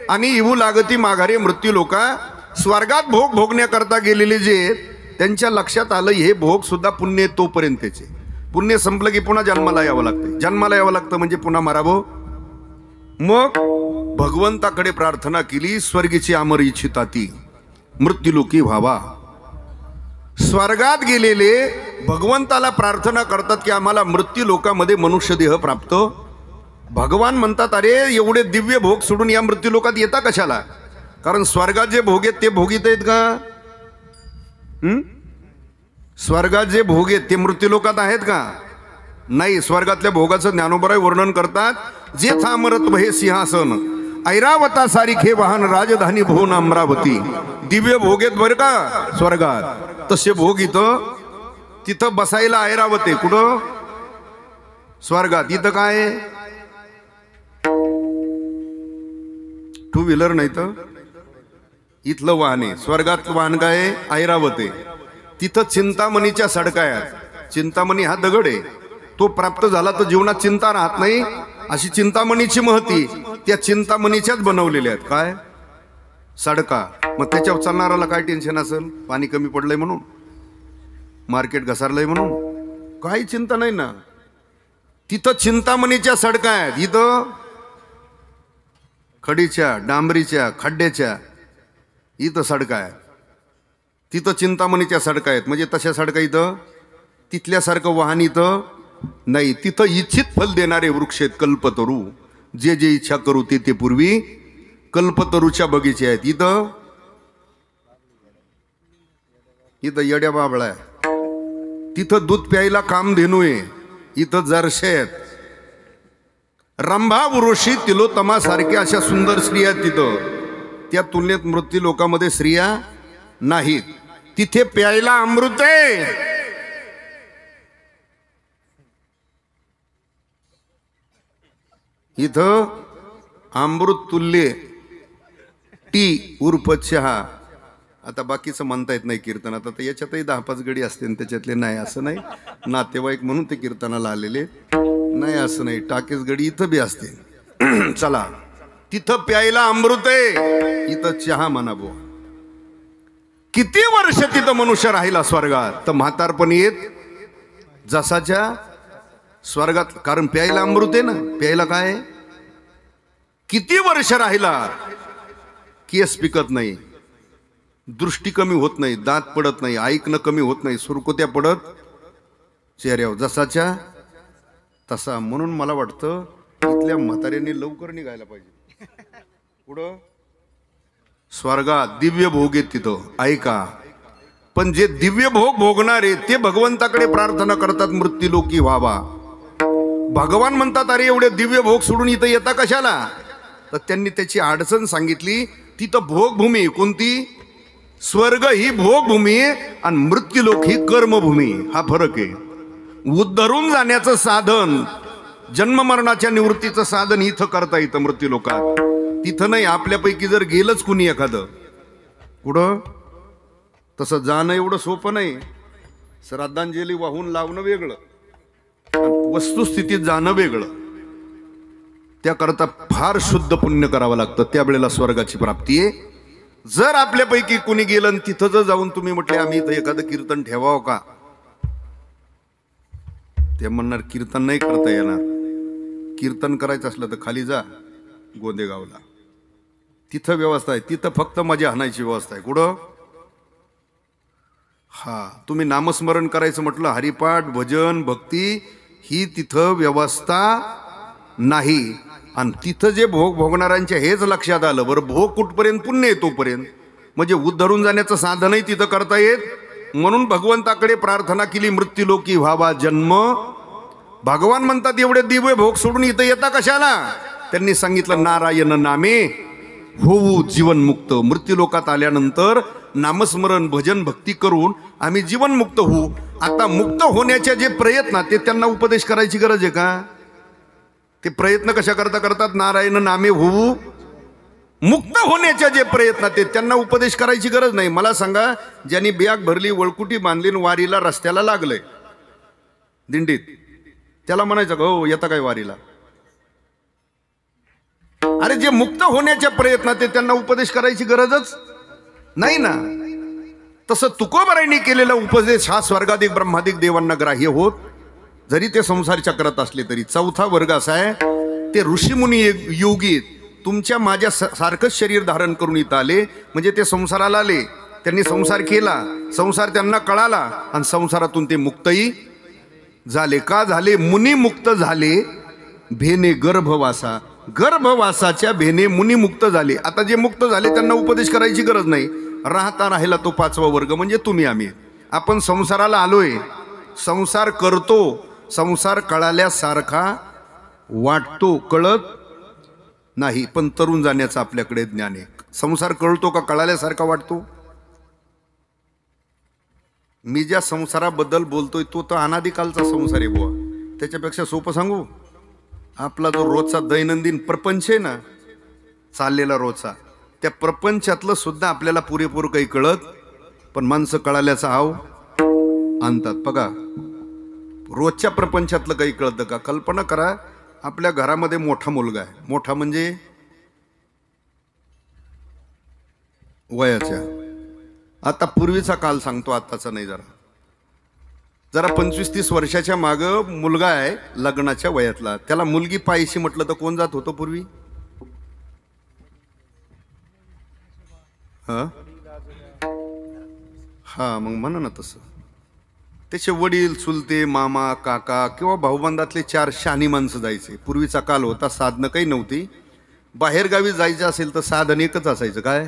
आणि इवू लागती माघारे मृत्यू लोका. स्वर्गात भोग भोगण्याकरता गेलेले जे त्यांच्या लक्षात आलं हे भोग सुद्धा पुण्य तोपर्यंतचे. पुण्य संपलं की पुन्हा जन्माला यावं लागतं. जन्माला यावं लागतं म्हणजे पुन्हा मारावं. मग भगवंताकडे प्रार्थना केली, स्वर्गीची अमर इच्छिता ती मृत्यूलोकी व्हावा. स्वर्गात गेलेले भगवंताला प्रार्थना करतात की आम्हाला मृत्यू लोकामध्ये मनुष्य देह प्राप्त. भगवान म्हणतात अरे एवढे दिव्य भोग सोडून या मृत्यू लोकात येता कशाला, कारण स्वर्गात जे भोग आहेत ते भोगीत आहेत का? स्वर्गात जे भोग आहेत ते मृत्यू लोकात आहेत का? नाही. स्वर्गातल्या भोगाचं ज्ञानोबराय वर्णन करतात. जे थांबरत हे सिंहासन ऐरावता सारिखे वाहन राजधानी भुवन अमरावती. दिव्य भोग आहेत बरं का स्वर्गात, तसे भोग इथं तिथं बसायला ऐरावते. कुठं? स्वर्गात. इथं काय टू व्हीलर नाही तर इथलं वाहन आहे. स्वर्गात वाहन काय ऐरावते. तिथं चिंतामणीच्या सडका आहेत. चिंतामणी हा दगड आहे, तो प्राप्त झाला तर जीवनात चिंता राहत नाही. अशी चिंतामणीची महती त्या चिंतामणीच्याच बनवलेल्या आहेत. काय सडका. मग त्याच्यावर चालणाऱ्याला काय टेन्शन असेल, पाणी कमी पडलंय म्हणून, मार्केट घसारलंय म्हणून, काही चिंता नाही ना. तिथं चिंतामणीच्या सडका आहेत. इथं खडीच्या डांबरीच्या खड्ड्याच्या इथं सडका आहेत. तिथं चिंतामणीच्या सडका आहेत. म्हणजे तशा सडका इथं तिथल्यासारखं वाहन इथं नाही. तिथं इच्छित फल देणारे वृक्ष आहेत कल्पतरू. जे जे इच्छा करू ते ते पूर्वी कल्पतरूच्या बगीचे आहेत. इथं इथं येड्या बाबळा आहे. तिथं दूध प्यायला कामधेनू आहे. इथं जरशे आहेत. रंभा उर्वशी तिलोत्तमा सारख्या अशा सुंदर स्त्रिया आहेत तिथं. त्या तुलनेत मृत्यू लोकांमध्ये स्त्रिया नाहीत. तिथे प्यायला अमृत आहे. इथं अमृत तुल्य टी उर्फ चहा. आता बाकीचं म्हणता येत नाही कीर्तनात. आता याच्यातही 10-5 गडी असते त्याच्यातले नाही असं नाही. नातेवाईक म्हणून ते कीर्तनाला आलेले नाही असं नाही. टाकेच गडी इथं बी असते. चला, तिथं प्यायला अमृत आहे, इथं चहा म्हणाबो. किती वर्ष तिथं मनुष्य राहिला स्वर्गात, तर म्हातारपण येत जसाच्या स्वर्गात. कारण प्यायला अमृत आहे ना. प्यायला काय, किती वर्ष राहिला, केस पिकत नाही. दृष्टी कमी होत नाही, दात पडत नाही, ऐकणं कमी होत नाही, सुरकुत्या पडत चेहऱ्यावर जसाच्या तसा. म्हणून मला वाटतं इथल्या म्हाताऱ्यांनी लवकर निघायला पाहिजे. पुढं स्वर्गात दिव्य भोग आहेत तिथं, ऐका. पण जे दिव्य भोग भोगणारे ते भगवंताकडे प्रार्थना करतात मृत्यूलोकी व्हावा. भगवान म्हणतात अरे एवढे दिव्य भोग सोडून इथं येता कशाला. तर त्यांनी त्याची अडचण सांगितली. तिथं भोगभूमी कोणती, स्वर्ग ही भोगभूमी आणि मृत्यूलोक ही कर्मभूमी. हा फरक आहे. उद्धरून जाण्याचं साधन, जन्म मरणाच्या निवृत्तीचं साधन इथं करता येतं मृत्यूलोकात, तिथं नाही. आपल्यापैकी जर गेलंच कुणी एखादं पुढं, तसं जाणं एवढं सोपं नाही. श्राद्धांजली वाहून लावणं वेगळं, वस्तुस्थितीत जाणं वेगळं. त्याकरता फार शुद्ध पुण्य करावं लागतं, त्यावेळेला स्वर्गाची प्राप्ती आहे. जर आपल्यापैकी कुणी गेलं आणि तिथं जर जाऊन तुम्ही म्हटले आम्ही इथं एखादं कीर्तन ठेवावं का, ते म्हणणार कीर्तन नाही करता येणार. कीर्तन करायचं असलं तर खाली जा गोंदेगावला, तिथं व्यवस्था आहे. तिथं फक्त मजा आणायची व्यवस्था आहे. कुठं, हा तुम्ही नामस्मरण करायचं म्हटलं, हरिपाठ भजन भक्ती ही तिथं व्यवस्था नाही. आणि तिथं जे भोग भोगणाऱ्यांच्या हेच लक्षात आलं. बरं भोग कुठपर्यंत, पुण्य येतोपर्यंत. म्हणजे उद्धरून जाण्याचं साधनही तिथं करता येत. म्हणून भगवंताकडे प्रार्थना केली मृत्यूलोकी व्हावा जन्म. भगवान म्हणतात एवढे दिव्य भोग सोडून इथं येता कशाला. त्यांनी सांगितलं नारायण नामे होऊ जीवनमुक्त. मृत्यूलोकात आल्यानंतर नामस्मरण भजन भक्ती करून आम्ही जीवनमुक्त होऊ. आता मुक्त होण्याचे जे प्रयत्न ते त्यांना उपदेश करायची गरज आहे का. ते प्रयत्न कशा करता करतात, नारायण नामे होऊ. मुक्त होण्याचे जे प्रयत्न ते त्यांना उपदेश करायची गरज नाही. मला सांगा, ज्यांनी बॅग भरली, वळकुटी बांधली, वारीला रस्त्याला लागलंय दिंडीत, त्याला म्हणायचं हो येता काय वारीला. अरे जे मुक्त होण्याच्या प्रयत्न ते त्यांना उपदेश करायची गरजच नाही ना. तसं तुकोबारायांनी केलेला उपदेश हा स्वर्गाधिक ब्रह्माधिक देवांना ग्राह्य होत, जरी ते संसार चक्रात असले तरी. चौथा वर्ग असा आहे, ते ऋषीमुनी योगी तुमच्या माझ्या सारखंच शरीर धारण करून इथं आले. म्हणजे ते संसाराला आले, त्यांनी संसार केला, संसार त्यांना कळाला आणि संसारातून ते मुक्तही झाले. का झाले, मुनी मुक्त झाले भेने गर्भवासा. गर्भवासाच्या भेने मुनी मुक्त झाले. आता जे मुक्त झाले त्यांना उपदेश करायची गरज नाही. राहता राहिला तो पाचवा वर्ग म्हणजे तुम्ही आम्ही. आपण संसाराला आलोय, संसार करतो, संसार कळाल्यासारखा वाटतो, कळत नाही. पण तरुण जाण्याचं आपल्याकडे ज्ञान आहे. संसार कळतो का कळाल्यासारखा वाटतो. मी ज्या संसाराबद्दल बोलतोय तो तर अनादिकालचा संसार आहे बुवा. त्याच्यापेक्षा सोपं सांगू, आपला जो रोजचा दैनंदिन प्रपंच आहे ना, चाललेला रोजचा, त्या प्रपंचातलं सुद्धा आपल्याला पुरेपूर काही कळत, पण माणसं कळाल्याचा हाव आणतात. बघा रोजच्या प्रपंचातलं काही कळतं का. कल्पना करा, आपल्या घरामध्ये मोठा मुलगा आहे, मोठा म्हणजे वयाच्या, आता पूर्वीचा काल सांगतो, आत्ताचा नाही. जरा 25-30 वर्षाच्या मागं मुलगा आहे लग्नाच्या वयातला, त्याला मुलगी पाहिजे म्हटलं तर कोण जात होतं पूर्वी. हा मग म्हणा ना तसं. त्याचे वडील, चुलते, मामा, काका किंवा भाऊबंदातले 4 शहाणी माणसं जायचे. पूर्वीचा काल होता, साधनं काही नव्हती. बाहेरगावी जायचं असेल तर साधन एकच असायचं, काय,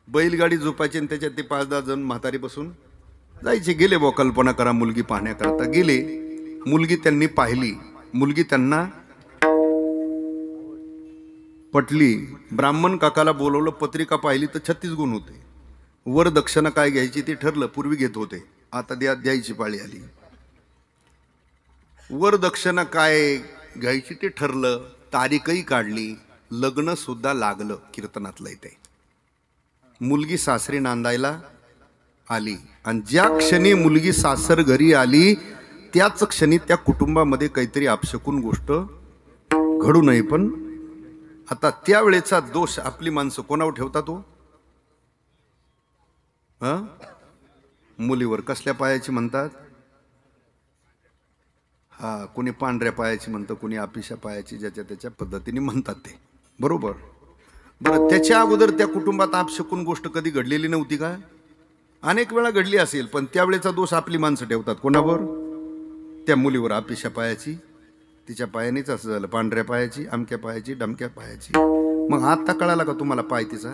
बैलगाडी झोपायची आणि त्याच्यात ते 5-10 जण म्हातारी बसून जायचे. गेले बुवा, कल्पना करा, मुलगी पाहण्याकरता गेले. मुलगी त्यांनी पाहिली, मुलगी त्यांना पटली. ब्राह्मण काकाला बोलवलं, पत्रिका पाहिली तर 36 गुण होते. वर दक्षिणा काय घ्यायची ते ठरलं. पूर्वी घेत होते, आता द्यायची पाळी आली. वर दक्षिणा काय घ्यायची ते ठरलं, तारीखही काढली, लग्न सुद्धा लागलं. कीर्तनातलं इथे मुलगी सासरी नांदायला आली. आणि ज्या क्षणी मुलगी सासर घरी आली त्याच क्षणी त्या कुटुंबामध्ये काहीतरी अपशकुन गोष्ट घडू नये. पण आता त्यावेळेचा दोष आपली माणसं कोणावर ठेवतात हो. मुलीवर. कसल्या पायाची म्हणतात, हा कोणी पांढऱ्या पायाची म्हणतं, कोणी आपिशा पायाची, ज्याच्या त्याच्या पद्धतीने म्हणतात ते बरोबर. बरं, त्याच्या अगोदर त्या कुटुंबात आपशकून गोष्ट कधी घडलेली नव्हती का? अनेक वेळा घडली असेल, पण त्यावेळेचा दोष आपली माणसं ठेवतात. कोणावर? त्या मुलीवर. आपिशा पायाची, तिच्या पायानेच असं झालं, पांढऱ्या पायाची, अमक्या पायाची, डमक्या पायाची. मग आता कळाला का तुम्हाला पाय तिचा?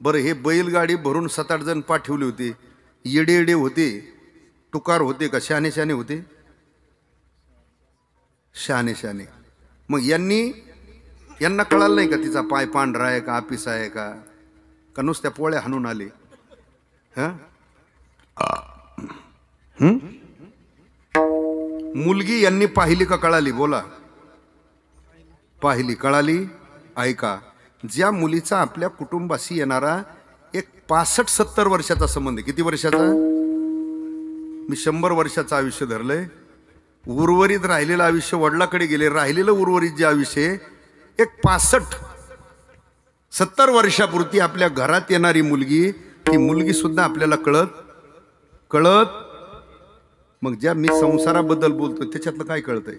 बरं, हे बैलगाडी भरून 7-8 जण पाठवले होते. येडे येडे होते, टुकार होते का शहाणे शहाणे होते? शहाणे शहाणे. मग यांना कळालं नाही का तिचा पाय पांढरा आहे का, आपिसा आहे का, का नुसत्या पोळ्या हाणून आले? मुलगी यांनी पाहिली का कळाली? बोला. पाहिली, कळाली. ऐका, ज्या मुलीचा आपल्या कुटुंबाशी येणारा एक 65-70 वर्षाचा संबंध. किती वर्षाचा? मी 100 वर्षाचं आयुष्य धरलंय. उर्वरित राहिलेलं आयुष्य वडिलाकडे गेले, राहिलेलं उर्वरित जे आयुष्य एक 65-70 वर्षापुरती आपल्या घरात येणारी मुलगी, ती मुलगी सुद्धा आपल्याला कळत. मग ज्या मी संसाराबद्दल बोलतो त्याच्यातलं काय कळतंय?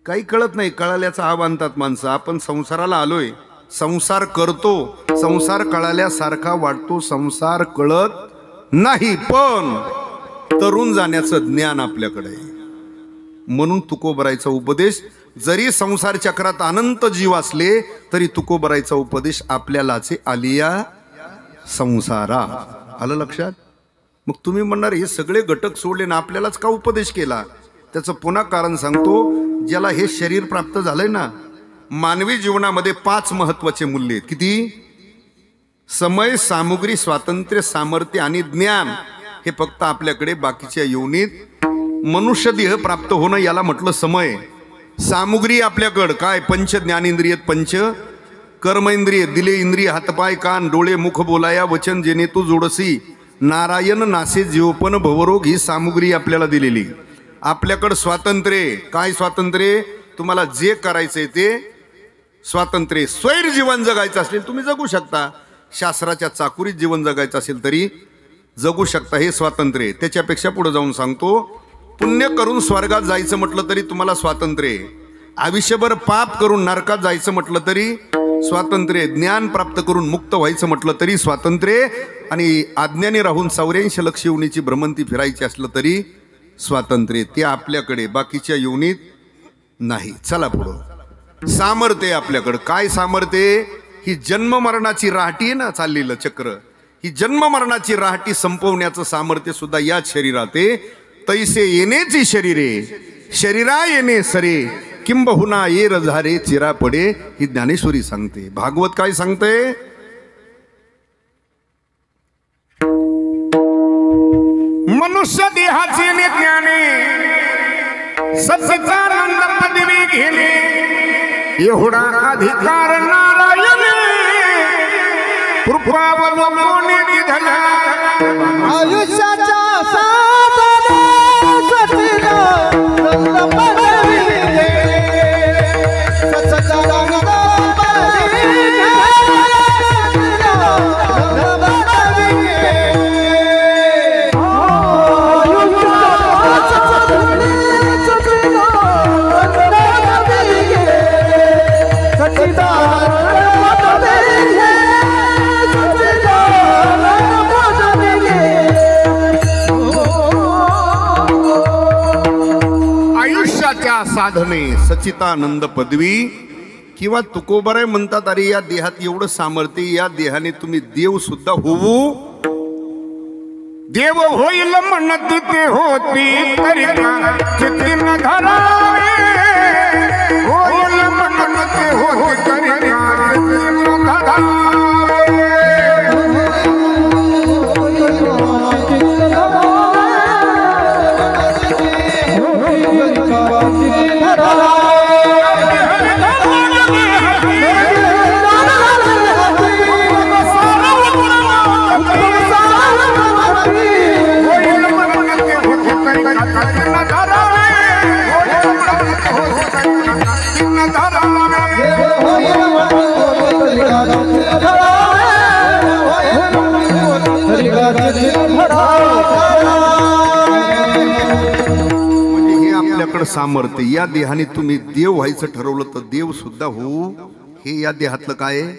काही कळत नाही. कळाल्याचा हा बांधतात माणसं. आपण संसाराला आलोय, संसार करतो, संसार कळाल्यासारखा वाटतो, संसार कळत नाही. पण तरुण जाण्याचं ज्ञान आपल्याकडे आहे. म्हणून तुकोबरायचा उपदेश, जरी संसार चक्रात अनंत जीव असले तरी तुकोबरायचा उपदेश आपल्यालाच आलिया संसारा. आलं लक्षात? मग तुम्ही म्हणणार हे सगळे घटक सोडले ना आपल्यालाच का उपदेश केला? त्याचं पुन्हा कारण सांगतो. ज्याला हे शरीर प्राप्त झालंय ना, मानवी जीवनामध्ये 5 महत्वाचे मूल्य आहेत. किती? समय, सामुग्री, स्वातंत्र्य, सामर्थ्य आणि ज्ञान. हे फक्त आपल्याकडे बाकीच्या योनीत मनुष्य देह प्राप्त होणं याला म्हटलं समय. सामुग्री आपल्याकडं काय? पंच ज्ञानेंद्रिय, पंच कर्मेंद्रिय, दिले इंद्रिय, हातपाय कान डोळे मुख बोलाया वचन जेणे तू जोडसी, नारायण नासे जीवपन भवरोग, ही सामुग्री आपल्याला दिलेली. आपल्याकडं स्वातंत्र्य. काय स्वातंत्र्य? तुम्हाला जे करायचंय ते स्वातंत्र्य. स्वैर जीवन जगायचं असेल तुम्ही जगू शकता, शास्त्राच्या चाकुरीत जीवन जगायचं असेल तरी जगू शकता. हे स्वातंत्र्य. त्याच्यापेक्षा पुढे जाऊन सांगतो, पुण्य करून स्वर्गात जायचं म्हटलं तरी तुम्हाला स्वातंत्र्य. आयुष्यभर पाप करून नरकात जायचं म्हटलं तरी स्वातंत्र्य. ज्ञान प्राप्त करून मुक्त व्हायचं म्हटलं तरी स्वातंत्र्य. आणि अज्ञानी राहून 84 लक्ष योनीची भ्रमंती फिरायची असलं तरी स्वातंत्र्य. ते आपल्याकडे, बाकीच्या योनीत नाही. चला पुढं. सामर्थ्य आपल्याकडं. काय सामर्थ्य? ही जन्म मरणाची राहटी आहे ना चाललेलं चक्र, ही जन्म मरणाची राहटी संपवण्याचं सामर्थ्य सुद्धा याच शरीरात आहे. तैसे येणेची शरीरे, शरीरा येणे सरे, किंबहुना ये रझारे चिरा पडे, ही ज्ञानेश्वरी सांगते. भागवत काय सांगते? मनुष्य देहाचे ज्ञाने सच्चिदानंद पदवी घेणे, एवढा अधिकार नारायणे कृपावलोकने दिधला. आयुष्याच्या साधने सच्चिदानंद पदवी घे, सच्चिदानंद पदवी घे, सच्चिदानंद पदवी घे. आयुष्याच्या साधने सच्चिदानंद पदवी किंवा तुकोबराय म्हणतात, अरे या देहात एवढं सामर्थ्य, या देहाने तुम्ही देव सुद्धा होऊ. देव होईल म्हणत ते होती तरी चित्ती न धरावे, होईल म्हणत ते होती तरी चित्ती न धरावे. सामर्थ्य. या देहाने तुम्ही देव व्हायचं ठरवलं तर देव सुद्धा होऊ हे या देहातलं काय आहे?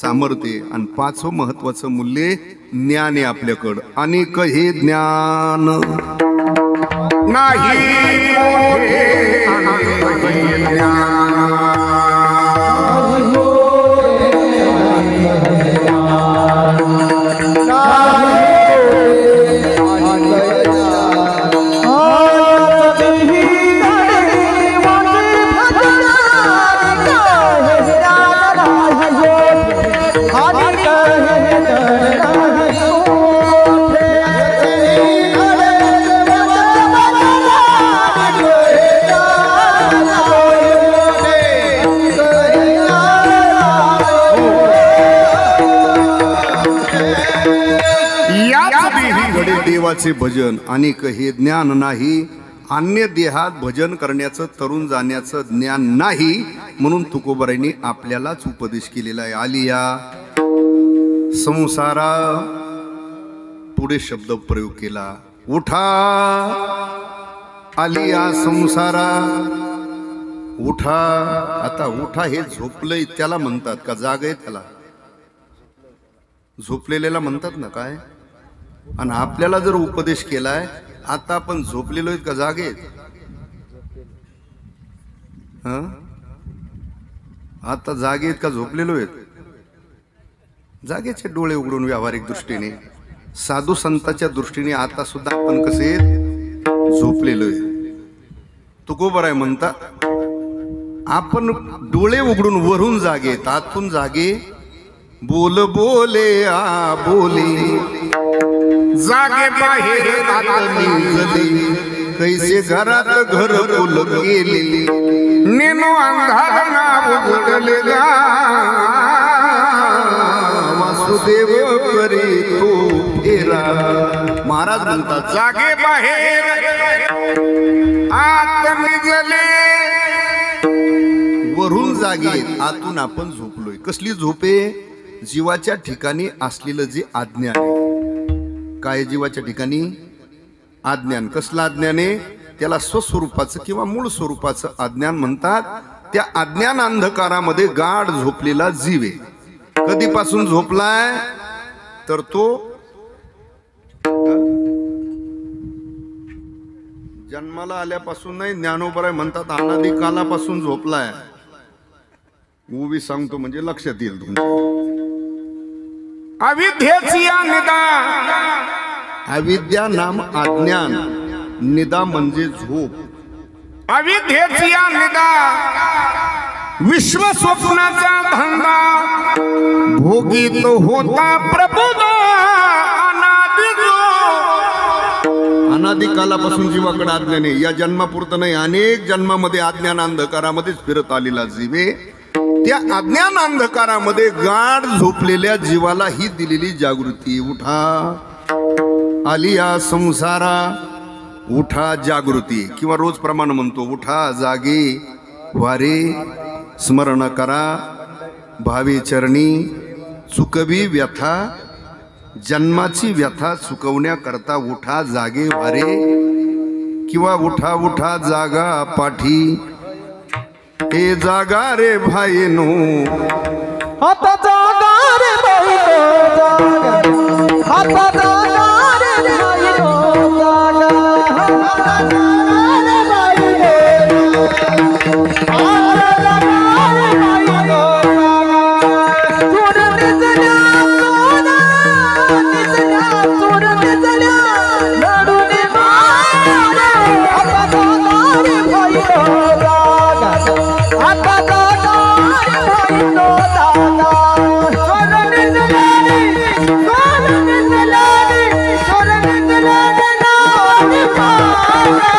सामर्थ्य. आणि पाचवं महत्वाचं मूल्य ज्ञान आहे आपल्याकडं. अनेक हे ज्ञान नाही मोठे अनेक हे ज्ञान. देवाचे भजन अनेक हे ज्ञान नाही. अन्य देहात भजन करण्याचं तरुण जाण्याचं ज्ञान नाही. म्हणून तुकोबारायांनी आपल्यालाच उपदेश केलेला आहे. आलिया संसारा पुढे शब्द प्रयोग केला. उठा आलिया संसारा उठा. आता उठा हे झोपलंय त्याला म्हणतात का जाग आहे त्याला? झोपलेल्याला म्हणतात ना काय. आणि आपल्याला जर उपदेश केलाय आता आपण झोपलेलो आहेत का जागेत? आता जागेत का झोपलेलो आहेत? जागेचे डोळे उघडून व्यावहारिक दृष्टीने साधू संतांच्या दृष्टीने आता सुद्धा आपण कसे झोपलेलो आहे. तुकोबाराय म्हणता आपण डोळे उघडून वरून जागेत आतून जागे. बोल बोले आ बोले जागे बाहेर आतली कैसे घरात घर फुल गेले. नेनो अंधार ना उघडले गा. वासुदेव करी तो फेरा. महाराज म्हणतात जागे बाहेर आत निजले. वरून जागेत आतून आपण झोपलोय. कसली झोपे? जीवाच्या ठिकाणी असलेलं जे अज्ञान आहे. काय जीवाच्या ठिकाणी? अज्ञान. कसलं अज्ञान आहे? त्याला स्वस्वरूपाचं किंवा मूळ स्वरूपाचं अज्ञान म्हणतात. त्या अज्ञान अंधकारामध्ये गाढ झोपलेला जीव आहे. कधीपासून झोपलाय? तर तो जन्माला आल्यापासून नाही. ज्ञानोबराय म्हणतात अनादी कालापासून झोपलाय. उभी सांगतो म्हणजे लक्षात येईल तुमच्या. अविद्येची निदा. अविद्या नाम अज्ञान. निदा म्हणजे झोप. अविद्येची निदा विश्व स्वप्नाचा धंदा. भोगी तो होता प्रबोध अनादि जो. अनादी कालापासून जीवाकडे अज्ञान आहे. या जन्मापुरतं नाही, अनेक जन्मामध्ये अज्ञान अंधकारामध्येच फिरत आलेला जीवे. त्या अज्ञान अंधकारामध्ये गाढ झोपलेल्या जीवाला ही दिलेली जागृती. उठा आलिया संसारा. उठा जागृती किंवा रोज प्रमाण म्हणतो उठा जागे वारे. स्मरण करा भावे चरणी. चुकवी व्यथा जन्माची व्यथा चुकवण्याकरता उठा जागे वारे. किंवा उठा उठा जागा पाठी. हे जागा रे भाईनो. आता जागा रे बाईनो जागा. आता जागा रे बाईनो जागा. आता जागा रे बाईनो जागा. आता जागा रे बाईनो जागा. चोर निजल्या चोर निजल्या लढून मारे. आता जागा रे बाईनो जागा. आता जागा रे बाईनो जागा. चोर निजल्यानी चोर निजल्यानी चोर निजल्यानी नानी मारे.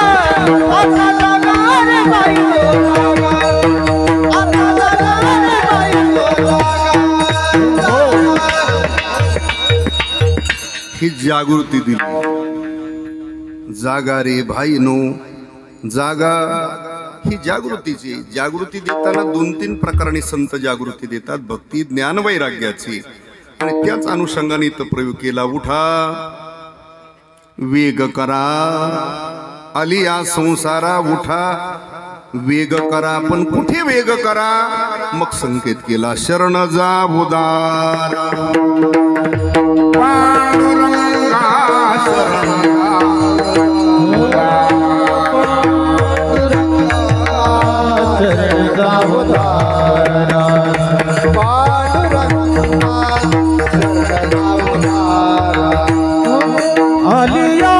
आता जागा रे बाईनो जागा. आता जागा रे बाईनो जागा. ही जागृती दिली. जागा रे भाईनो जागा. ही जागृतीची. जागृती देताना 2-3 प्रकाराने संत जागृती देतात. भक्ती ज्ञान वैराग्याची. आणि त्याच अनुषंगाने इथं प्रयोग केला. उठा वेग करा आलिया संसारा. उठा वेग करा. पण कुठे वेग करा? मग संकेत केला शरण जा उदार पांडुरंगा शरण आलिया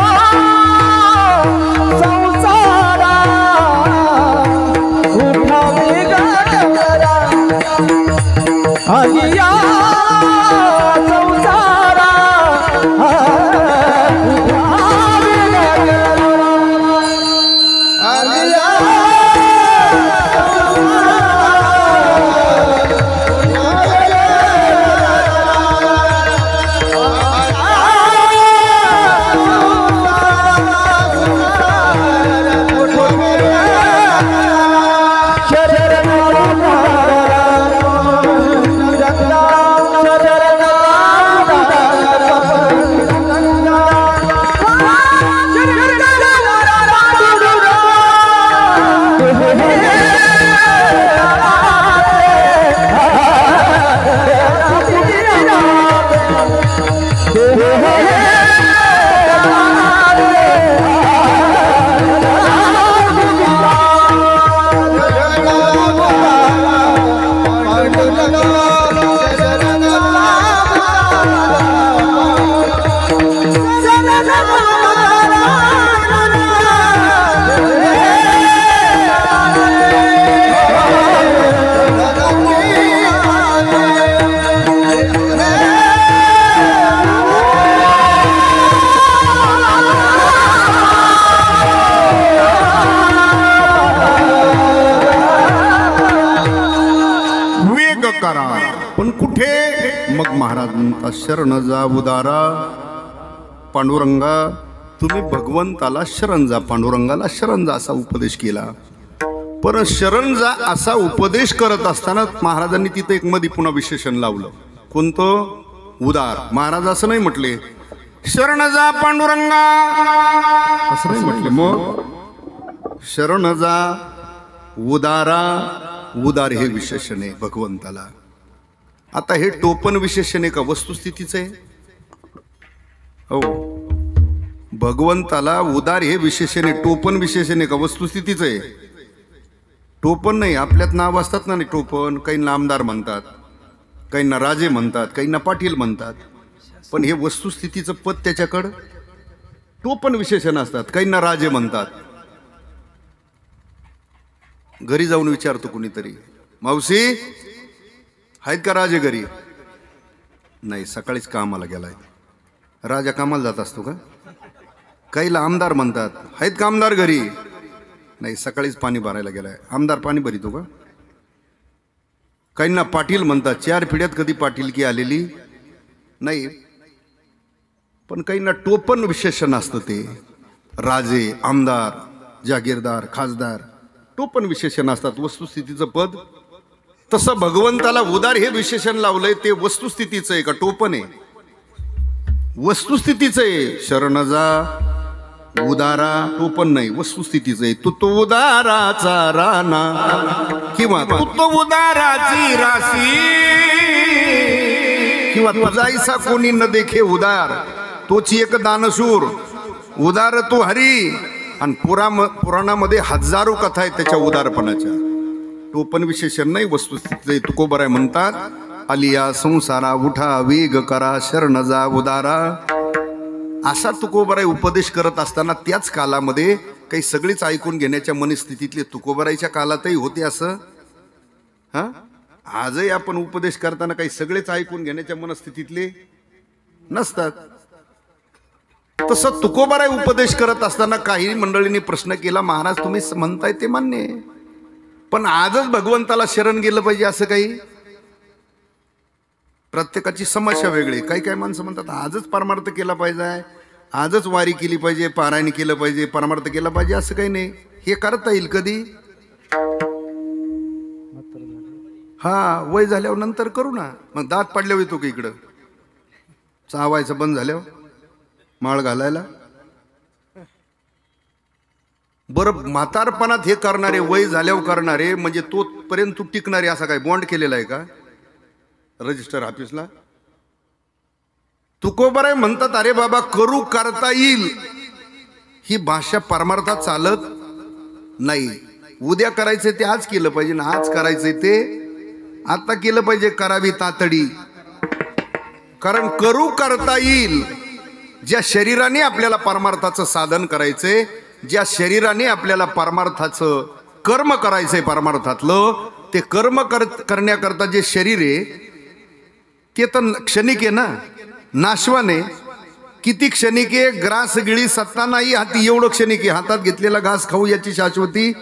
संसारा उठावे गगरा आलिया संसारा उठावे गगरा आलिया पण कुठे मग महाराज म्हणतात शरण जा उदारा पांडुरंगा तुम्ही भगवंताला शरण जा पांडुरंगाला शरण जा असा उपदेश केला पण शरण जा असा उपदेश करत असताना महाराजांनी तिथे एक मध्ये पुन्हा विशेषण लावलं कोणतं उदार महाराज असं नाही म्हटले शरण जा पांडुरंगा असं नाही म्हटले मग शरण जा उदारा उदार हे विशेषण आहे भगवंताला आता हे टोपण विशेषण आहे का वस्तुस्थितीचं आहे हो भगवंताला उदार हे विशेषण आहे टोपण विशेषण आहे का वस्तुस्थितीचं आहे टोपण नाही आपल्यात नाव असतात ना टोपण काहींना आमदार म्हणतात काहींना राजे म्हणतात काहींना पाटील म्हणतात पण हे वस्तुस्थितीचं पद त्याच्याकडं टोपण विशेषण असतात काहींना राजे म्हणतात घरी जाऊन विचारतो कुणीतरी मावशी आहेत का राजे घरी नाही सकाळीच कामाला गेलाय राजा कामाला जात असतो का काहीला आमदार म्हणतात आहेत का आमदार घरी नाही सकाळीच पाणी भरायला गेलाय आमदार पाणी भरितो का काहींना पाटील म्हणतात 4 पिढ्यात कधी पाटीलकी आलेली नाही पण काहींना टोपण विशेषण असतं ते राजे आमदार जागीरदार खासदार टोपण विशेषण असतात वस्तुस्थितीचं पद तसं भगवंताला उदार हे विशेषण लावलंय ते वस्तुस्थितीचं आहे का टोपण आहे वस्तुस्थितीचं आहे शरण जा उदारा टोपण नाही वस्तुस्थितीचं आहे तू तो उदाराचा राणा किंवा तू तो उदाराची राशी किंवा तुझा ऐसा कोणी न देखे उदार तोची एक दानशूर उदार तू हरी आणि पुराणामध्ये हजारो कथा आहेत त्याच्या उदारपणाच्या टोपण विशेषण नाही वस्तुस्थिती तुकोबराय म्हणतात आलिया संसारा उठा वेग करा शरण जा उदारा असा तुकोबराय उपदेश करत असताना त्याच कालामध्ये काही सगळीच ऐकून घेण्याच्या मनस्थितीतले तुकोबरायच्या काळातही होते असं हा आजही आपण उपदेश करताना काही सगळेच ऐकून घेण्याच्या मनस्थितीतले नसतात तसं तुकोबाराय उपदेश करत असताना काही मंडळींनी प्रश्न केला महाराज तुम्ही म्हणताय ते मान्य आहे पण आजच भगवंताला शरण गेलं पाहिजे असं काही प्रत्येकाची समस्या वेगळी काही काही माणसं म्हणतात आजच परमार्थ केला पाहिजे आजच वारी केली पाहिजे पारायण केलं पाहिजे परमार्थ केला पाहिजे असं काही नाही हे करता येईल कधी हा वय झाल्यावर नंतर करू ना मग दात पडल्यावर येतो की इकडं चावायचं बंद झाल्यावर माळ घालायला बरं म्हातारपणात हे करणारे, वय झाल्यावर करणारे, म्हणजे तोपर्यंत तू टिकणारे असा काय बॉन्ड केलेला आहे का रजिस्टर ऑफिसला? तुकोबाराय म्हणतात अरे बाबा करू करता येईल ही भाषा परमार्थात चालत नाही. उद्या करायचंय ते आज केलं पाहिजे ना, आज करायचंय ते आता केलं पाहिजे, करावी तातडी. कारण करू करता येईल ज्या शरीराने आपल्याला परमार्थाचं साधन करायचंय, ज्या शरीराने आपल्याला परमार्थाचं कर्म करायचंय, परमार्थातलं ते कर्म करण्याकरता जे शरीर आहे ते तर क्षणिक आहे ना, नाशवान आहे. किती क्षणिक आहे, ग्रास गिळी सत्ता नाही हाती एवढं क्षणिक आहे. हातात घेतलेला घास खाऊ याची शाश्वती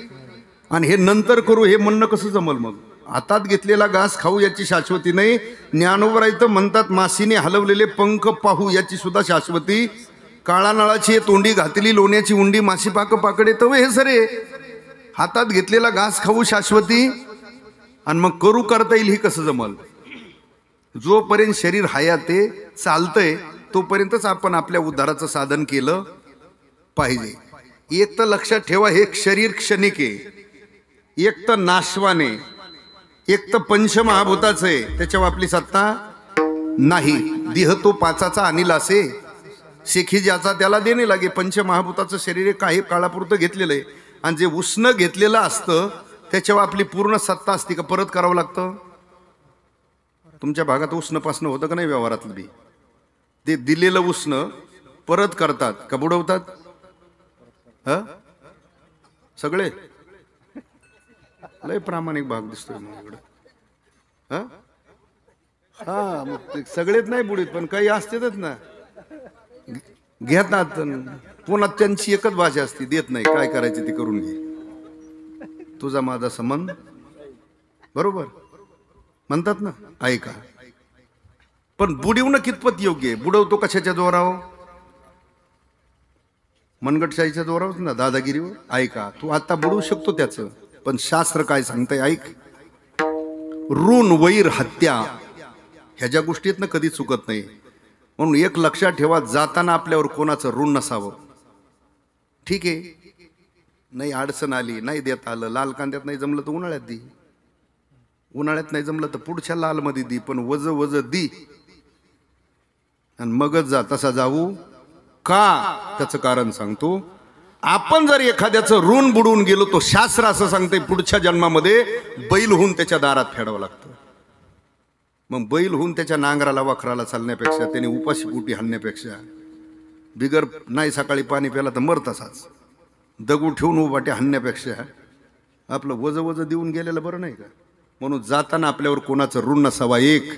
आणि हे नंतर करू हे म्हणणं कसं जमल? मग हातात घेतलेला घास खाऊ याची शाश्वती नाही. ज्ञानोबराय तर म्हणतात मासीने हलवलेले पंख पाहू याची सुद्धा शाश्वती. काळा नळाची तोंडी घातली लोण्याची उंडी, माशी पाक पाकडे तव हे सरे. हातात घेतलेला घास खाऊ शाश्वती आणि मग करू करता येईल ही कसं जमल? जोपर्यंत शरीर हयात ते चालतंय तोपर्यंतच आपण आपल्या उद्धाराचं साधन केलं पाहिजे. एक तर लक्षात ठेवा, हे शरीर क्षणिक आहे, एक तर नाशवान आहे, एक तर पंचमहाभूताचं आहे, त्याच्यावर आपली सत्ता नाही. देह तो पाचाचा अनिल असे शेखी ज्याचा त्याला देणे लागे. पंचमहाभूताचं शरीर काही काळापुरतं घेतलेलं आहे आणि जे उष्ण घेतलेलं असतं त्याच्यावर आपली पूर्ण सत्ता असते का परत करावं लागतं? तुमच्या भागात उष्णपासनं होतं का नाही व्यवहारातलं बी? ते दिलेलं उष्ण परत करतात का बुडवतात? सगळे लय प्रामाणिक भाग दिसतोय मग इकडं. हा मग ते सगळेच नाही बुडीत पण काही असतेच ना, घेतात. पुन्हा त्यांची एकच भाषा असते, देत नाही, काय करायचे ते करून घे, तुझा माझा संबंध बरोबर म्हणतात ना, ऐका. पण बुडवणं कितपत योग्य आहे? बुडवतो कशाच्या जोरावर? मनगटशाहीच्या जोरावर ना, दादागिरीवर. ऐका, तू आता बुडवू शकतो त्याचं, पण शास्त्र काय सांगतंय ऐक. ऋण वैर हत्या ह्या ज्या गोष्टीतनं कधी चुकत नाही. म्हणून एक लक्षात ठेवा, जाताना आपल्यावर कोणाचं ऋण नसावं. ठीक आहे, नाही अडचण आली, नाही देता आलं, लाल कांद्यात नाही जमलं तर उन्हाळ्यात दी, उन्हाळ्यात नाही जमलं तर पुढच्या लालमध्ये दी, पण वज वज दी आणि मगच जा. तसा जाऊ का? त्याचं कारण सांगतो. आपण जर एखाद्याचं ऋण बुडवून गेलो तो शास्त्र असं सांगते पुढच्या जन्मामध्ये बैल होऊन त्याच्या दारात फेडावं लागतं. मग बैल होऊन त्याच्या नांगराला वखराला चालण्यापेक्षा, त्याने उपाशी पोटी हाणण्यापेक्षा, बिगर नाही सकाळी पाणी प्याला तर मर तसाच, दगड ठेवून उभाटे हाणण्यापेक्षा आपलं वज वज देऊन गेलेलं बरं नाही का? म्हणून जाताना आपल्यावर कोणाचं ऋण नसावा. एक,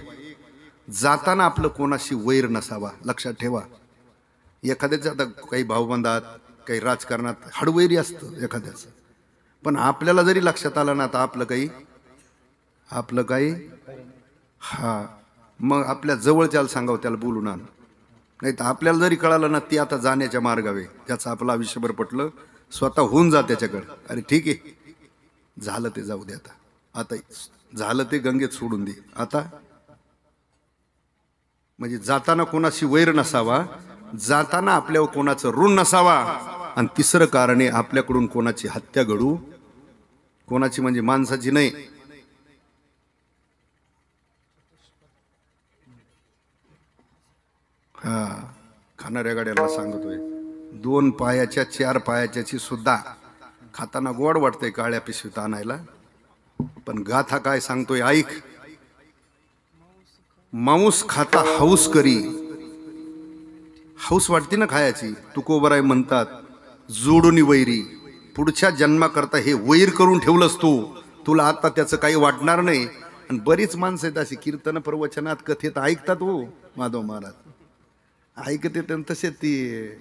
जाताना आपलं कोणाशी वैर नसावा. लक्षात ठेवा, एखाद्याचं आता काही भावबंधात काही राजकारणात हडवैरी असतं एखाद्याचं, पण आपल्याला जरी लक्षात आलं ना तर आपलं काही हा मग आपल्या जवळच्याला सांगावं त्याला बोलून आण. नाही तर आपल्याला जरी कळालं ना ती आता जाण्याच्या मार्गावे, त्याचं आपलं आयुष्यभर पटलं, स्वतः होऊन जा त्याच्याकडं. अरे ठीक आहे, झालं ते जाऊ दे, आता झालं ते गंगेत सोडून दे. आता म्हणजे जाताना कोणाशी वैर नसावा, जाताना आपल्यावर कोणाचं ऋण नसावा. आणि तिसरं कारण आहे, आपल्याकडून कोणाची हत्या घडू, कोणाची म्हणजे माणसाची नाही. हा खाणाऱ्या गाड्याला सांगतोय, 2 पायाच्या 4 पायाच्याची सुद्धा खाताना गोड वाटतंय काळ्या पिशवीत आणायला, पण गाथा काय सांगतोय ऐक. मांस खाता हौस करी, हौस वाटते ना खायची. तुकोबाराय म्हणतात जोडूनी वैरी. पुढच्या जन्माकरता हे वैर करून ठेवलंस तू, तुला आता त्याचं काही वाटणार नाही. आणि बरीच माणसं आहेत अशी कीर्तन प्रवचनात कथेत ऐकतात हो माधव महाराज, ऐकते तसे ती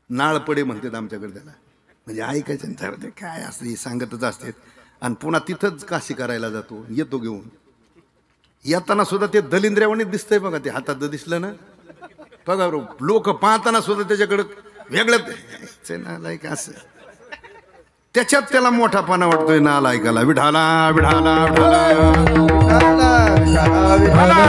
नाळ पडे म्हणतात आमच्याकडे त्याला, म्हणजे ऐकायचं ते काय असतं हे सांगतच असतात. आणि पुन्हा तिथंच काशी करायला जातो, येतो घेऊन. येताना सुद्धा ते दलिंद्र्यावानीच दिसतंय बघा, ते हातात दिसलं ना बघा, लोक पाहताना सुद्धा त्याच्याकडं वेगळं नालायक असं, त्याच्यात त्याला मोठापणा वाटतोय नालायकाला. विठाला विठाला विठाला.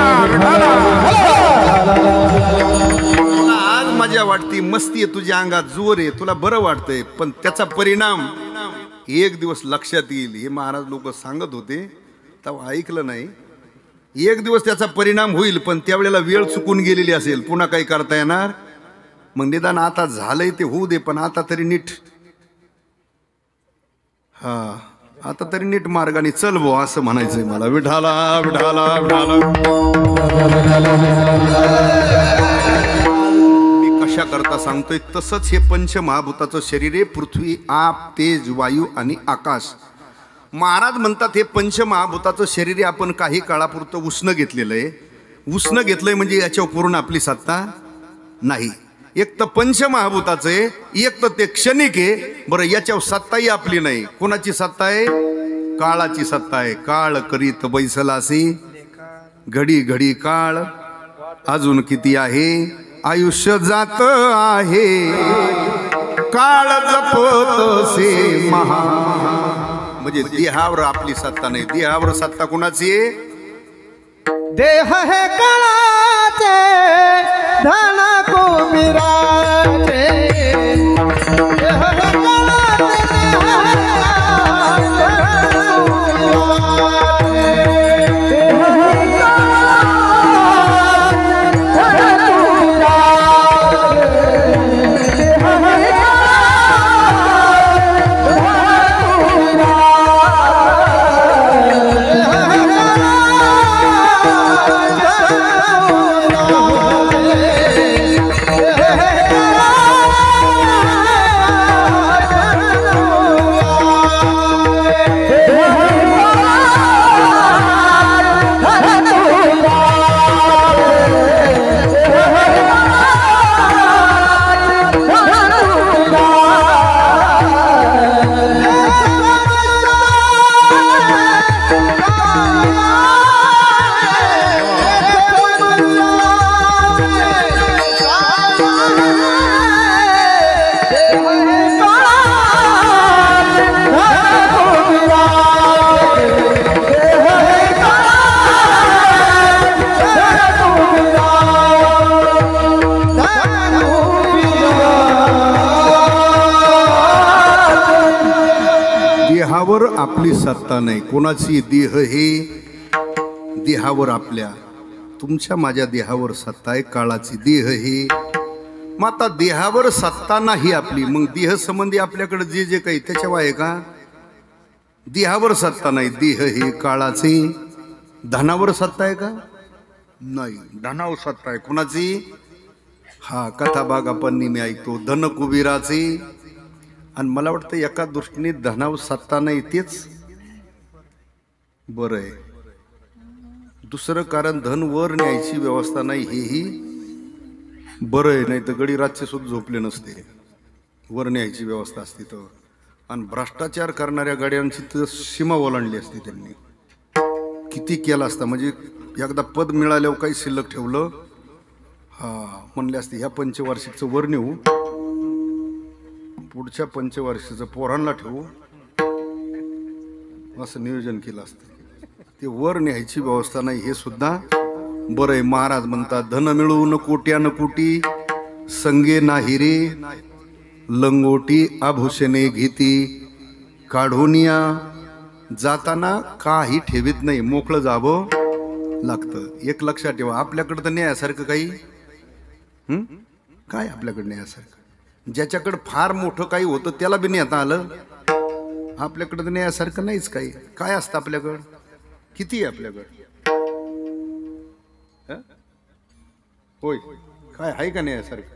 आज माझ्या मजा वाटते, मस्ती आहे तुझ्या अंगात, जोर आहे, तुला बरं वाटतंय, पण त्याचा परिणाम एक दिवस लक्षात येईल. हे महाराज लोक सांगत होते तेव्हा ऐकलं नाही. एक दिवस त्याचा परिणाम होईल, पण त्यावेळेला वेळ चुकून गेलेली असेल, पुन्हा काही करता येणार. मग निदान आता झालंय ते होऊ दे, पण आता तरी नीट, हा आता तरी नीट मार्गाने चल भो, असं म्हणायचंय मला. विठाला विठाला विठाला. मी कशा करता सांगतोय तसंच हे पंचमहाभूताचं शरीर आहे. पृथ्वी, आप, तेज, वायू आणि आकाश. महाराज म्हणतात हे पंचमहाभूताचं शरीर आहे. आपण काही काळापुरतं उष्ण घेतलेलं आहे. उष्ण घेतलंय म्हणजे याच्यावर पूर्ण आपली सत्ता नाही. एक तर पंचमहाभूताचं आहे, एक तर ते क्षणिक आहे. बरं, याच्यावर सत्ताही आपली नाही. कोणाची सत्ता आहे? काळाची सत्ता आहे. काळ करीत बैसलासी, घडी घडी काळ अजून किती आहे, आयुष्य जात आहे, काळ जपतसे महा. म्हणजे देहावर आपली सत्ता नाही. देहावर सत्ता कोणाची आहे? देह है काळाचे, धन कुबेराचे. देह है काळाचे, देहावर आपली सत्ता नाही. कोणाची? देह हे देहावर आपल्या, तुमच्या माझ्या देहावर सत्ता आहे. काळाची देह हे. मग आता देहावर सत्ता नाही आपली, मग देह संबंधी आपल्याकडे जे जे काही त्याच्यावर आहे का? देहावर सत्ता नाही. देह हे काळाचे. धनावर सत्ता आहे का? नाही. धनावर सत्ता आहे. कोणाची? हा कथा भाग आपण नेहमी ऐकतो, धन कुबेराचे. आणि मला वाटतं एका दृष्टीने धनावर सत्ता नाही तेच बरं आहे. दुसरं कारण धन वर न्यायची व्यवस्था नाही हेही बरं आहे. नाही तर गडी रातचे सुद्धा झोपले नसते. वर न्यायची व्यवस्था असते तर. आणि भ्रष्टाचार करणाऱ्या गाड्यांची तर सीमा ओलांडली असते त्यांनी. किती केला असता. म्हणजे एकदा पद मिळाल्यावर काही शिल्लक ठेवलं, हा म्हणले असते ह्या पंचवार्षिकचं वर नेऊ, पुढच्या पंचवार्षिकचं पोरांना ठेवू, असं नियोजन केलं असतं. ते वर न्यायची व्यवस्था नाही हे सुद्धा बरं आहे. महाराज म्हणतात धन मिळून कोट्यान कोटी, संगे नाही रे लंगोटी, आभूषणे घेती काढूनिया. जाताना काही ठेवीत नाही, मोकळं जावं लागतं. एक लक्षात ठेवा, आपल्याकडं तर न्यायासारखं काही काय आपल्याकडं न्यायासारखं? ज्याच्याकडं फार मोठं काही होतं त्याला बी नेता आलं. आपल्याकडं तर न्यायासारखं नाहीच काही. काय असतं आपल्याकडं? किती आहे आपल्याकडं? होय, काय आहे का न्यायासारखं?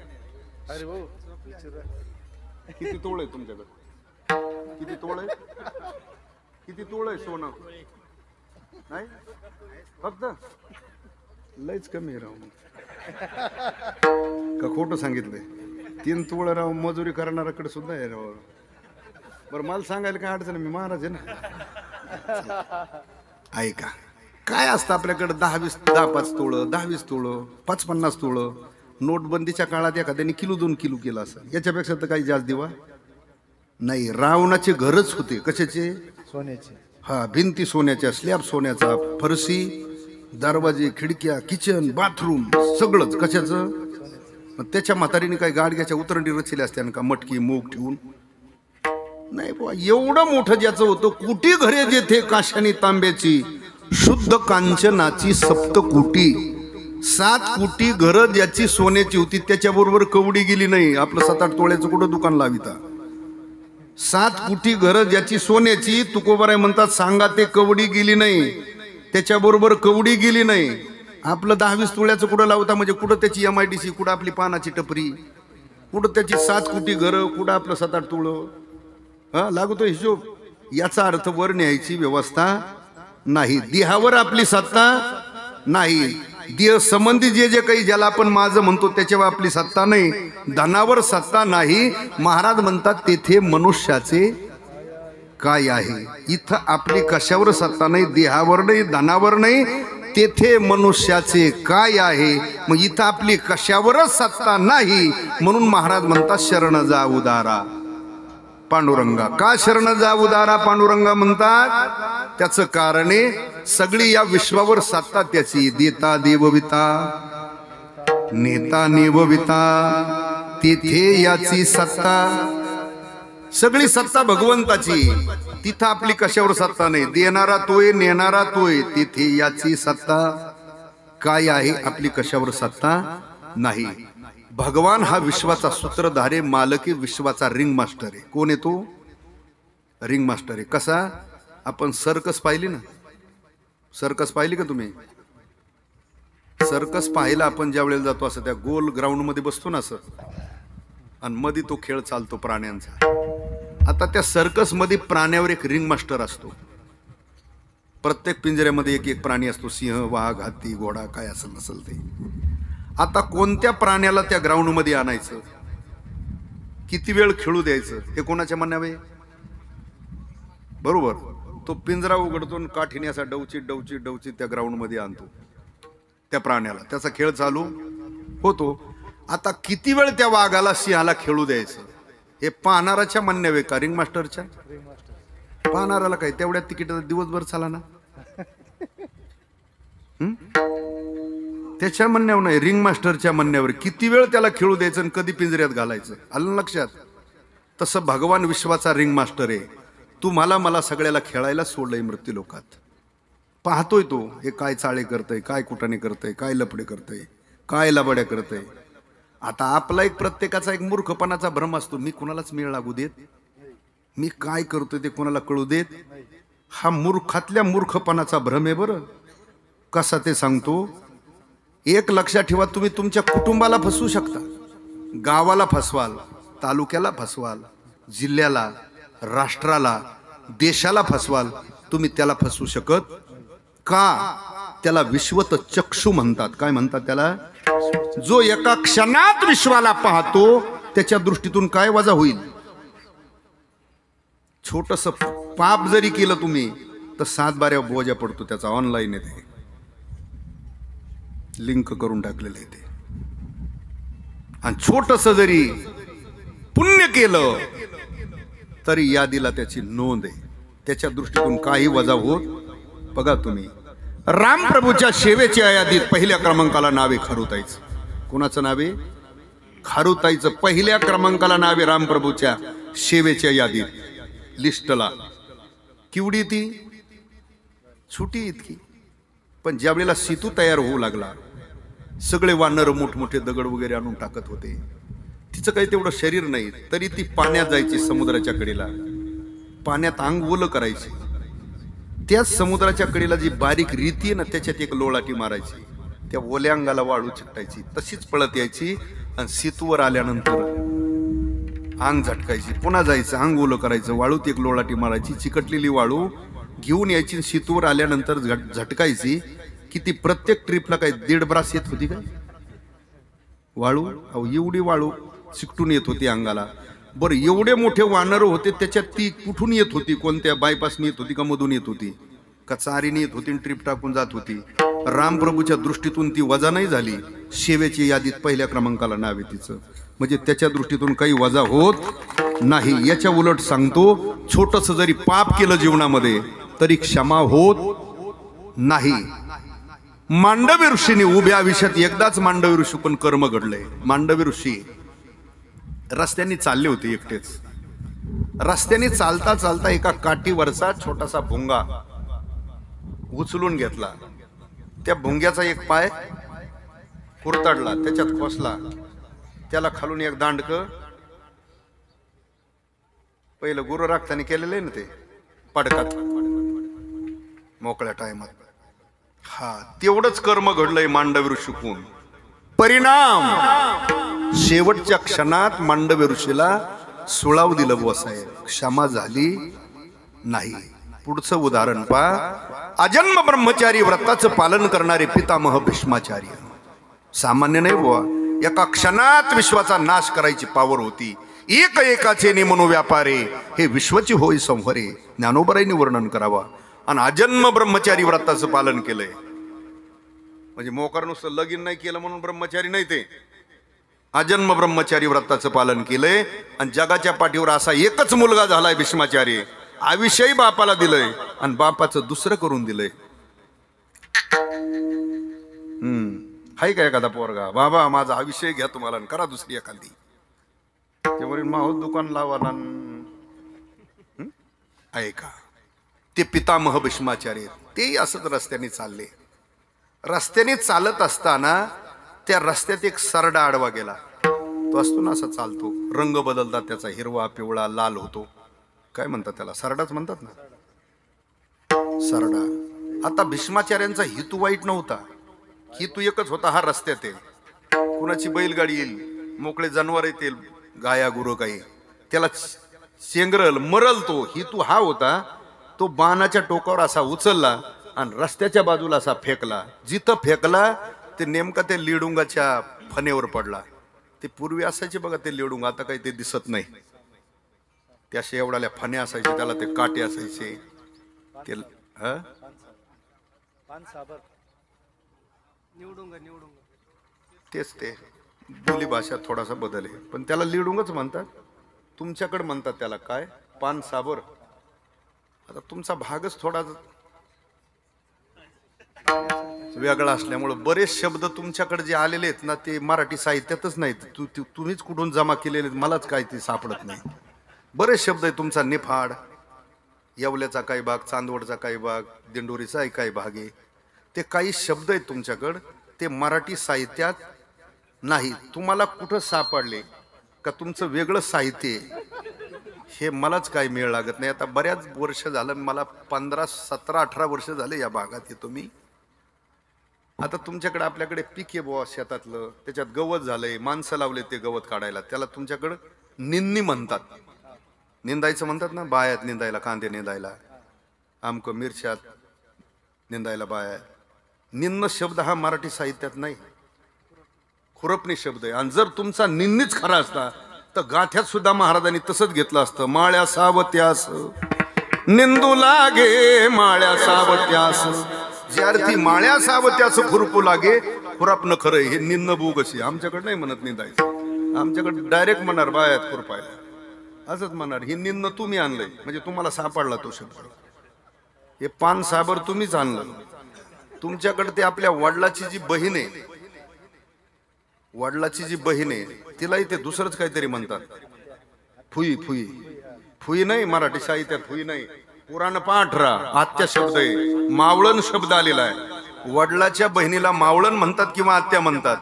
किती तोळ आहे तुमच्याकडं? किती तोळ आहे? किती तोळ आहे सोनं? नाही, फक्त लयच कमी आहे राव. का खोटं सांगितलंय? 3 तोळ राव मजुरी करणाऱ्याकडे सुद्धा आहे राव. बरं मला सांगायला काय अडचण? मी महाराज आहे ना. ऐका, काय असतं आपल्याकडे? 10-5 तोळं, 10-20 तोळं, 5-50 तोळं. नोटबंदीच्या काळात एखाद्याने किलो 2 किलो केला असं. याच्यापेक्षा तर काही जास्त दिवा नाही. रावणाची घरच होते. कशाचे? सोन्याचे. हा, भिंती सोन्याच्या, स्लॅब सोन्याचा, फरशी, दरवाजे, खिडक्या, किचन, बाथरूम सगळंच कशाचं? मग त्याच्या म्हातारीने काय गाडग्याच्या उतरंडी रचल्या असत्या का मटकी मूग ठेवून? नाही बुवा, एवढं मोठं ज्याचं होतं, कुटी घरे जेथे काशानी तांब्याची, शुद्ध कांचनाची सप्तकोटी, 7 कोटी घरं ज्याची सोन्याची होती, त्याच्याबरोबर कवडी गेली नाही. आपलं 7-8 तोळ्याचं कुठं दुकान लाविता? 7 कोटी घरं ज्याची सोन्याची, तुकोबाराय म्हणतात सांगा ते कवडी गेली नाही, त्याच्याबरोबर कवडी गेली नाही. आपलं 10-20 तोळ्याचं कुठं लावता? म्हणजे कुठं त्याची MIDC, कुठं आपली पानाची टपरी, कुठं त्याची 7 कोटी घरं, कुठं आपलं 7-8 तोळं. हा लागतो हिशोब. याचा अर्थ वर न्यायची व्यवस्था नाही, देहावर आपली सत्ता नाही, देह संबंधी जे जे काही ज्याला आपण माझं म्हणतो त्याच्यावर आपली सत्ता नाही, धनावर सत्ता नाही. महाराज म्हणतात तेथे मनुष्याचे काय आहे? इथं आपली कशावर सत्ता नाही, देहावर नाही, धनावर नाही, तेथे मनुष्याचे काय आहे? मग इथं आपली कशावरच सत्ता नाही, म्हणून महाराज म्हणतात शरण जा उदारा पांडुरंगा. का शरण जा उदारा पांडुरंगा म्हणतात? त्याचं कारण आहे सगळी या विश्वावर सत्ता त्याची. देता देवविता, नेता नेवविता, तेथे याची सत्ता. सगळी सत्ता भगवंताची, तिथं आपली कशावर सत्ता नाही. देणारा तोय, नेणारा तोय, तिथे याची सत्ता काय आहे? आपली कशावर सत्ता नाही. भगवान हा विश्वाचा सूत्रधार आहे, मालकी विश्वाचा रिंग मास्टर आहे. कोण आहे तो? रिंग मास्टर आहे. कसा? आपण सर्कस पाहिली ना? सर्कस पाहिली का तुम्ही? सर्कस पाहायला आपण ज्या वेळेला जातो असं त्या गोल ग्राउंड मध्ये बसतो ना असं, आणि मध्ये तो खेळ चालतो प्राण्यांचा. आता त्या सर्कस मध्ये प्राण्यावर एक रिंग मास्टर असतो. प्रत्येक पिंजऱ्यामध्ये एक एक प्राणी असतो, सिंह, वाघ, हत्ती, घोडा, काय असेल नसेल ते. आता कोणत्या प्राण्याला त्या ग्राउंड मध्ये आणायचं, किती वेळ खेळू द्यायचं, हे कोणाच्या म्हणण्यावे? बरोबर. तो पिंजरा उघडतो, काठीने असा डवचित डवचित डवचित त्या ग्राउंड मध्ये आणतो त्या प्राण्याला, त्याचा खेळ चालू होतो. आता किती वेळ त्या वाघाला, सिंहाला खेळू द्यायचं, हे पाहणाराच्या म्हणण्यावे का रिंग मास्टरच्या? पाहणाराला काय तेवढ्या तिकीट दिवसभर चाला ना, त्याच्या म्हणण्यावर नाही, रिंग मास्टरच्या म्हणण्यावर. किती वेळ त्याला खेळू द्यायचं आणि कधी पिंजऱ्यात घालायचं, आलं लक्षात? तसं भगवान विश्वाचा रिंग मास्टर आहे. तुम्हाला मला सगळ्याला खेळायला सोडलंय मृत्यू लोकात. पाहतोय तो, हे काय चाळे करतय, काय कुटाने करतय, काय लपडे करतय, काय लबड्या करतय. आता आपला एक प्रत्येकाचा एक मूर्खपणाचा भ्रम असतो, मी कुणालाच मेळ लागू देत, मी काय करतोय ते कोणाला कळू देत. हा मूर्खातल्या मूर्खपणाचा भ्रम आहे. बरं कसा ते सांगतो. एक लक्षात ठेवा, तुम्ही तुमच्या कुटुंबाला फसवू शकता, गावाला फसवाल, तालुक्याला फसवाल, जिल्ह्याला, राष्ट्राला, देशाला फसवाल, तुम्ही त्याला फसवू शकत का? त्याला विश्वत चक्षु म्हणतात. काय म्हणतात त्याला? जो एका क्षणात विश्वाला पाहतो, त्याच्या दृष्टीतून काय वजा होईल? छोटस पाप जरी केलं तुम्ही तर 7 बाऱ्या बोजा पडतो त्याचा. ऑनलाईन आहे ते, लिंक करून टाकलेलं आहे ते. आणि छोटस जरी पुण्य केलं तरी यादीला त्याची नोंद आहे. त्याच्या दृष्टीतून काही वजा होत. बघा तुम्ही, रामप्रभूच्या सेवेच्या यादीत पहिल्या क्रमांकाला नावे खारुताईचं. कोणाचं नावे? खारुताईचं पहिल्या क्रमांकाला नावे रामप्रभूच्या सेवेच्या यादीत लिस्टला. किवडी ती छोटी इतकी, पण ज्या वेळेला सेतू तयार होऊ लागला, सगळे वानर मोठमोठे दगड वगैरे आणून टाकत होते. तिचं काही तेवढं शरीर नाही, तरी ती पाण्यात जायची, समुद्राच्या कडेला पाण्यात अंग ओलं करायची. त्याच समुद्राच्या कडेला जी बारीक रीती आहे ना, त्याच्यात एक लोळाटी मारायची, त्या ओल्या अंगाला वाळू चिकटायची, तशीच पळत यायची. आणि सेतूवर आल्यानंतर अंग झटकायची, पुन्हा जायचं, अंग ओलं करायचं, वाळूत एक लोळाटी मारायची, चिकटलेली वाळू घेऊन यायची. सेतूवर आल्यानंतर झटकायची. किती प्रत्येक ट्रिपला काय 1.5 ब्रास येत होती काय वाळू? अहो एवढी वाळू चिकटून येत होती अंगाला. बरं एवढे मोठे वानर होते, त्याच्यात ती कुठून येत होती? कोणत्या बायपासनी येत होती का मधून येत होती का चारीने येत होती, ट्रिप टाकून जात होती? रामप्रभूच्या दृष्टीतून ती वजा नाही झाली. सेवेची यादीत पहिल्या क्रमांकाला नाव आहे तिचं, म्हणजे त्याच्या दृष्टीतून काही वजा होत नाही. याच्या उलट सांगतो, छोटस जरी पाप केलं जीवनामध्ये तरी क्षमा होत नाही. मांडवी ऋषीने उभ्या आयुष्यात एकदाच मांडवी ऋषी पण कर्म घडलंय. मांडवी ऋषी रस्त्याने चालले होते एकटेच. रस्त्याने चालता चालता एका काठीवरचा छोटासा भुंगा उचलून घेतला. त्या भुंग्याचा एक पाय कुरतडला, त्याच्यात खोसला. त्याला खालून एक दांडक पहिलं गुरु राखताना केलेलं आहे ना ते पडकात मोकळ्या टायमात. हा तेवढंच कर्म घडलंय मांडवी ऋषीकून. परिणाम शेवटच्या क्षणात मांडवी ऋषीला सुळाव दिलं बसाय, क्षमा झाली नाही. पुढचं उदाहरण पहा. अजन्म ब्रह्मचारी व्रताचं पालन करणारे पितामह भीष्माचार्य. सामान्य नाही बुवा, एका क्षणात विश्वाचा नाश करायची पावर होती. एक एकाचे निमनो व्यापारे, हे विश्वाची होय संहरे, ज्ञानोबराईने वर्णन करावा. आणि अजन्म ब्रह्मचारी व्रताचं पालन केलंय. म्हणजे मोकार नुसतं लगीन नाही केलं म्हणून ब्रह्मचारी नाही, ते अजन्म ब्रह्मचारी व्रताचं पालन केलंय. आणि जगाच्या पाठीवर असा एकच मुलगा झालाय भीष्माचार्य. आयुष्यही बापाला दिलंय आणि बापाचं दुसरं करून दिलंय. हाय का एखादा पोरगा, बाबा माझा आयुष्य घ्या तुम्हाला करा दुसरी एखादी. ते म्हणून माहो दुकान लावा ना. आहे का ते पितामह भीष्माचार्य. तेही असंच रस्त्याने चालले. रस्त्याने चालत असताना त्या रस्त्यात एक सरडा आडवा गेला. तो असतो ना असा चालतो, रंग बदलतात त्याचा, हिरवा पिवळा लाल होतो. काय म्हणतात त्याला, सरडाच म्हणतात ना, सरडा. आता भीष्माचार्यांचा हेतू वाईट नव्हता. हेतू एकच होता, हा रस्त्यात आहे, कुणाची बैलगाडी येईल, मोकळे जनावर येतील, गाया गुरु काही, त्याला शेंगरल मरल. तो हेतू हा होता. तो बाणाच्या टोकावर असा उचलला आणि रस्त्याच्या बाजूला असा फेकला. जिथं फेकला ते नेमका ते लिडुंगाच्या फणेवर पडला. ते पूर्वी असायचे बघा ते लिडुंग, आता काही ते दिसत नाही. त्या शेवडाल्या फणे असायचे, त्याला ते काटे असायचे. ते तेच ते बोली भाषा थोडासा बदल आहे, पण त्याला लिडुंगच म्हणतात. तुमच्याकडे म्हणतात त्याला काय, पान साबर. आता तुमचा भागच थोडा वेगळा असल्यामुळे बरेच शब्द तुमच्याकडे जे आलेले आहेत ना ते मराठी साहित्यातच नाहीत. तुम्हीच कुठून जमा केलेले, मलाच काय ते सापडत नाही. बरेच शब्द आहे तुमचा. निफाड, येवल्याचा काही भाग, चांदवडचा काही भाग, दिंडोरीचा काही भाग आहे. ते काही शब्द आहेत तुमच्याकडं, ते मराठी साहित्यात नाही. तुम्हाला कुठं सापडले का तुमचं वेगळं साहित्य हे मलाच काही मेळ लागत नाही. आता बऱ्याच वर्ष झालं, मला 15, 17, 18 वर्ष झाले या भागात येतो मी. आता तुमच्याकडे आपल्याकडे पीक आहे बुवा शेतातलं, त्याच्यात गवत झालंय, माणसं लावले ते गवत काढायला, त्याला तुमच्याकडं निंदणी म्हणतात. निंदायचं म्हणतात ना, बायात निंदायला, कांदे निंदायला, आमक मिरच्यात निंदायला बाया. निंद शब्द हा मराठी साहित्यात नाही, खुरपणी शब्द आहे. आणि जर तुमचा निंदीच खरा असता तर गाठ्यात सुद्धा महाराजांनी तसंच घेतलं असतं. माळ्या सावत्यास निंदू लागे, माळ्या सावत्यास, जे अर्थी माळ्या सावत्यास खुरपू लागे, खुरपणं खरं हे निंद बोगशी. आमच्याकडे नाही म्हणत निंदायचं, आमच्याकडे डायरेक्ट म्हणणार बायात खुरपायला, असंच म्हणणार. हे निंद तुम्ही आणलंय म्हणजे तुम्हाला सापडला तो शब्द. हे पान साबर तुम्हीच आणलं. तुमच्याकडे ते आपल्या वडिलाची जी बहीण आहे, वडिलाची जी बहीण आहे तिलाही ते दुसरंच काहीतरी म्हणतात. फुई, फुई, फुई नाही मराठी साहित्यात, फुई नाही. पुराण पाठरा आत्या शब्द आहे, मावळण शब्द आलेला आहे. वडिलाच्या बहिणीला मावळण म्हणतात किंवा आत्या म्हणतात.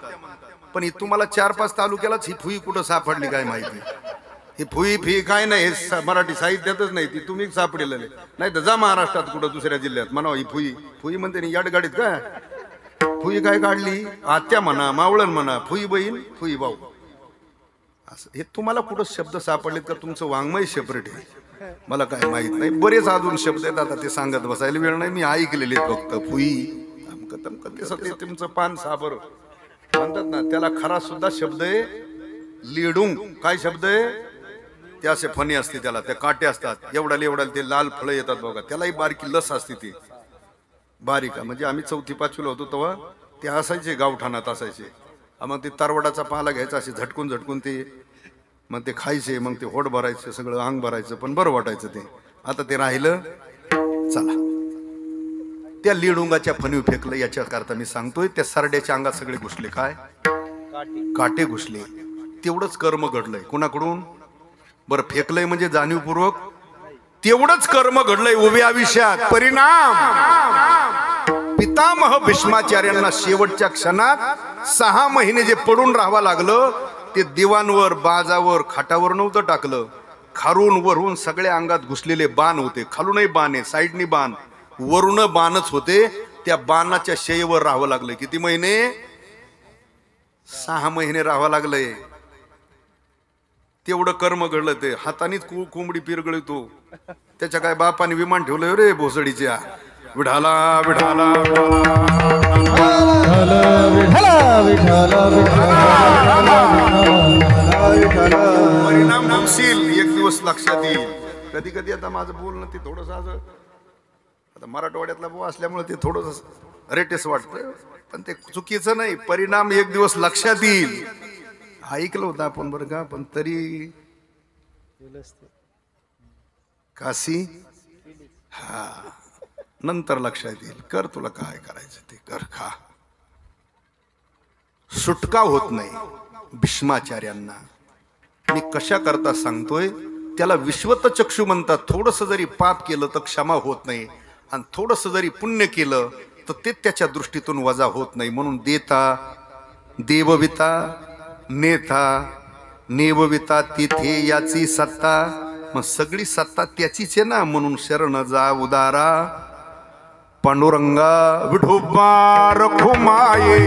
पण ही तुम्हाला 4-5 तालुक्यालाच ही फुई कुठं सापडली काय माहिती. ही फुई फी काय नाही, हे मराठी साहित्यातच नाही. ती तुम्ही सापडेल नाही तर जा महाराष्ट्रात कुठं दुसऱ्या जिल्ह्यात म्हणा ही फुई. फुई म्हणते नाही याडगाडीत काय, फुई काय काढली, आत्या म्हणा, मावळण म्हणा, फुई बहीण, फुई भाऊ, असं हे तुम्हाला कुठं शब्द सापडलेत का तुमचं वाङ्मय सेपरेट आहे मला काय माहित नाही. बरेच अजून शब्द आहेत, आता ते सांगत बसायला वेळ नाही. मी ऐकलेले फक्त फुई अमकं तमकं, ते तुमचं पान साबर म्हणतात ना, त्याला खरा सुद्धा शब्द आहे लिडुंग. काय शब्द आहे, ते असे फणी असते, त्याला त्या काटे असतात, एवढ्याला ते लाल फळं येतात बघा, त्यालाही बारकी लस असते. ती बारीक म्हणजे आम्ही 4थी 5वीला होतो तेव्हा ते असायचे, गावठाणात असायचे. मग ते तरवडाचा पाला घ्यायचा, असे झटकून झटकून ते मग ते खायचे, मग ते होड भरायचं, सगळं अंग भरायचं, पण बरं वाटायचं ते. आता ते राहिलं. चला त्या लिडुंगाच्या फणीव फेकलं. याच्या करता मी सांगतोय, त्या सरड्याच्या अंगात सगळे घुसले. काय काटे घुसले. तेवढंच कर्म घडलंय. कुणाकडून? बरं, फेकलंय म्हणजे जाणीवपूर्वक. तेवढंच कर्म घडलंय उभ्या आयुष्यात. परिणाम, पितामह भीष्माचार्यांना शेवटच्या क्षणात 6 महिने जे पडून राहावं लागलं, ते दिवाणवर, बाजावर, खाटावर नव्हतं टाकलं. खारून वरून सगळ्या अंगात घुसलेले बाण होते. खालूनही बाण आहे, साईडनी बाण, वरून बाणच होते. त्या बाणाच्या शयेवर राहावं लागलं. किती महिने? 6 महिने राहावं लागलंय. तेवढं कर्म घडलं. ते हातानेच कोंबडी पिरगळतो. त्याच्या काय बापाने विमान ठेवलंय रे भोसडीच्या. विढाला विढाला परिणाम होईल. एक दिवस लक्षात येईल. कधी कधी आता माझं बोलणं ते थोडंसं आता मराठवाड्यातला भाऊ असल्यामुळे ते थोडंस रेटेस वाटतं, पण ते चुकीचं नाही. परिणाम एक दिवस लक्षात येईल. ऐकलं होतं आपण बरं का, पण तरी काशी हा नंतर लक्षात येईल. कर, तुला काय करायचं ते कर, खा. सुटका होत नाही भीष्माचार्यांना. मी कशा करता सांगतोय, त्याला विश्वत चक्षु म्हणतात. थोडस जरी पाप केलं तर क्षमा होत नाही, आणि थोडस जरी पुण्य केलं तर ते त्याच्या दृष्टीतून वजा होत नाही. म्हणून देता देवविता, नेता नेवविता, तिथे याची सत्ता. मग सगळी सत्ता त्याचीच आहे ना. म्हणून शरण जा उदारा पांडुरंगा विठोबा रखुमाये.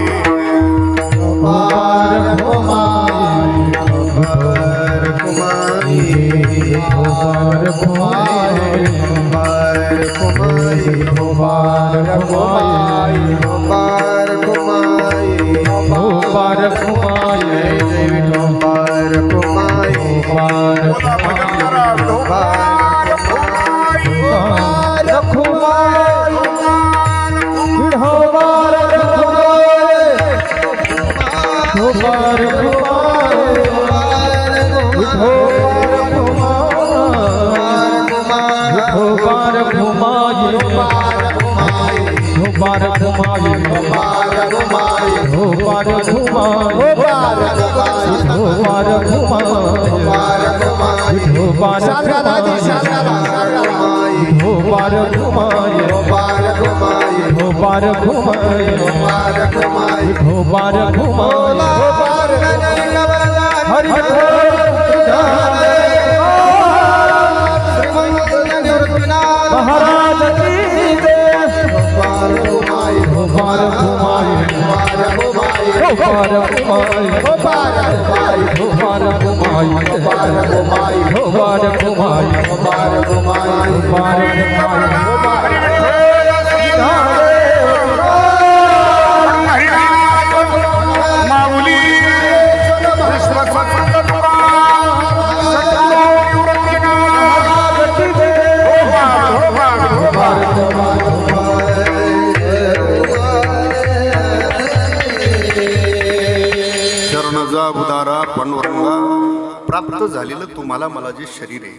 प्राप्त झालेलं तुम्हाला मला जे शरीर आहे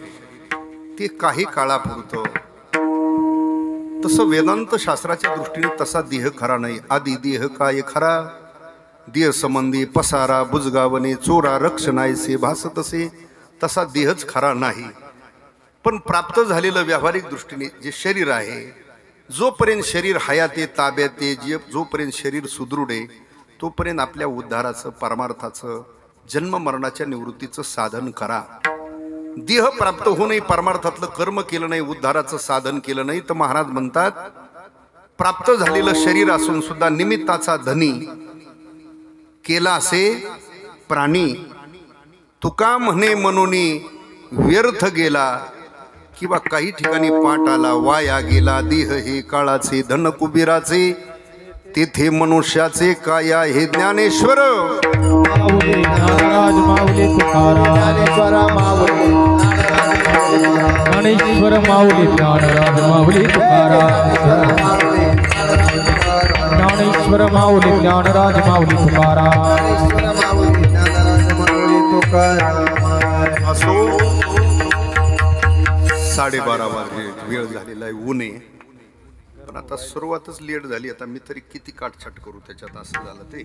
ते काही काळापुरतं. तसं वेदांत शास्त्राच्या दृष्टीने तसा देह खरा नाही. आधी देह काय खरा, देह संबंधी पसारा बुजगावणे चोरा रक्षणायचे भासतसे, तसा देहच खरा नाही. पण प्राप्त झालेलं व्यावहारिक दृष्टीने जे शरीर आहे, जोपर्यंत शरीर हयाते ताब्याते, जोपर्यंत शरीर सुदृढ आहे, तोपर्यंत आपल्या उद्धाराचं, परमार्थाचं, जन्म मरणाच्या निवृत्तीचं साधन करा. देह प्राप्त होऊनही परमार्थातलं कर्म केलं नाही, उद्धाराचं साधन केलं नाही, तर महाराज म्हणतात प्राप्त झालेलं शरीर असून सुद्धा निमित्ताचा धनी केला असे प्राणी. तुका म्हणे मनोनी व्यर्थ गेला, किंवा काही ठिकाणी पाठ आला वाया गेला. देह हे काळाचे धन कुबेराचे, तेथे मनुष्याचे काय आहे ज्ञानेश्वर. ज्ञानेश्वर माऊली ज्ञानराज माऊली तुकाराम. ज्ञानेश्वर माऊली ज्ञानराज माऊली तुकाराम. असो 12:30 वाजले, वेळ झालेला आहे, ऊन आहे. पण आता सुरुवातच लेट झाली. आता मी तरी किती काटछाट करू त्याच्यात, असं झालं ते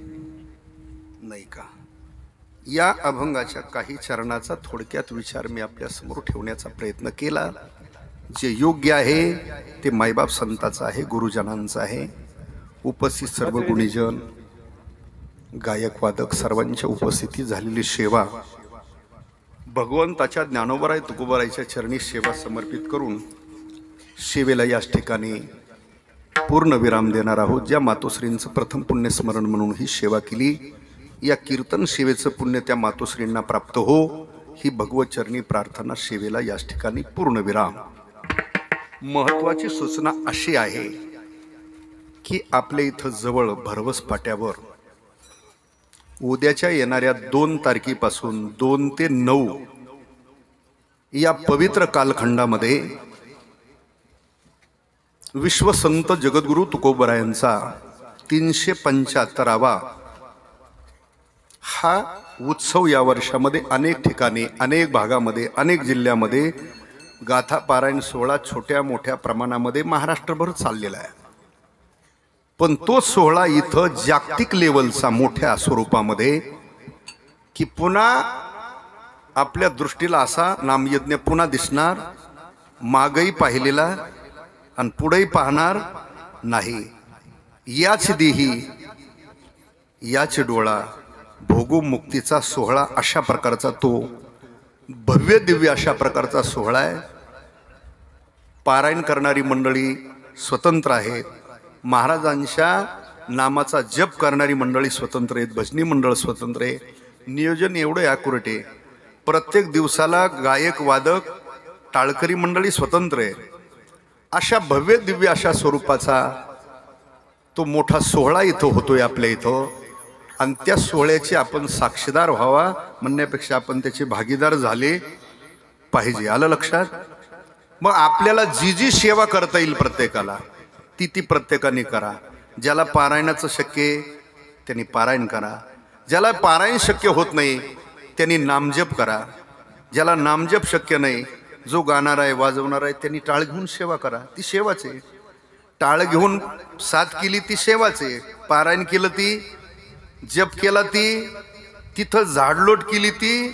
नाही का. या अभंगाच्या काही चरणाचा थोडक्यात विचार मी आपल्या समोर ठेवण्याचा प्रयत्न केला. जे योग्य आहे ते मायबाप संताचं आहे, गुरुजनांचं आहे. उपस्थित सर्व गुणीजन, गायक वादक सर्वांच्या उपस्थितीत झालेली सेवा भगवंताच्या ज्ञानोबराय तुकोबरायच्या चरणी सेवा समर्पित करून सेवेला याच ठिकाणी पूर्ण विराम देणार आहोत. ज्या मातोश्रींचं प्रथम पुण्यस्मरण म्हणून ही सेवा केली, या कीर्तन सेवेचं पुण्य त्या मातोश्रींना प्राप्त हो, ही भगवत चरणी प्रार्थना. सेवेला याच ठिकाणी पूर्ण विराम. महत्वाची सूचना अशी आहे की आपल्या इथं जवळ भरवस फाट्यावर उद्याच्या येणाऱ्या 2 तारखेपासून 2 ते 9 या पवित्र कालखंडामध्ये विश्वसंत जगद्गुरु तुकोबरायांचा 375वा हा उत्सव या वर्षामध्ये अनेक ठिकाणी, अनेक भागामध्ये, अनेक जिल्ह्यामध्ये गाथा पारायण सोहळा छोट्या मोठ्या प्रमाणामध्ये महाराष्ट्रभर चाललेला आहे. पण तो सोहळा इथं जागतिक लेवलचा मोठ्या स्वरूपामध्ये, की पुन्हा आपल्या दृष्टीला असा नामयज्ञ पुन्हा दिसणार, मागही पाहिलेला आणि पुढेही पाहणार नाही. याच देही याच डोळा भोगू मुक्तीचा सोहळा, अशा प्रकारचा तो भव्य दिव्य अशा प्रकारचा सोहळा आहे. पारायण करणारी मंडळी स्वतंत्र आहेत, महाराजांच्या नामाचा जप करणारी मंडळी स्वतंत्र आहेत, भजनी मंडळ स्वतंत्र आहे. नियोजन एवढं ॲक्युरेट आहे. प्रत्येक दिवसाला गायक वादक टाळकरी मंडळी स्वतंत्र आहे. अशा भव्य दिव्य अशा स्वरूपाचा तो मोठा सोहळा इथं होतोय आपल्या इथं. आणि त्या सोहळ्याचे आपण साक्षीदार व्हावा म्हणण्यापेक्षा आपण त्याचे भागीदार झाले पाहिजे. आलं लक्षात. मग आपल्याला जी जी सेवा करता येईल प्रत्येकाला ती प्रत्येकाने करा. ज्याला पारायणाचं शक्य आहे त्यांनी पारायण करा. ज्याला पारायण शक्य होत नाही त्यांनी नामजप करा. ज्याला नामजप शक्य नाही, जो गाणार आहे वाजवणार आहे त्यांनी टाळ घेऊन सेवा करा. ती सेवाच आहे. टाळ घेऊन साथ केली ती सेवाच आहे. पारायण केलं ती, जप केला ती, तिथं झाडलोट केली ती,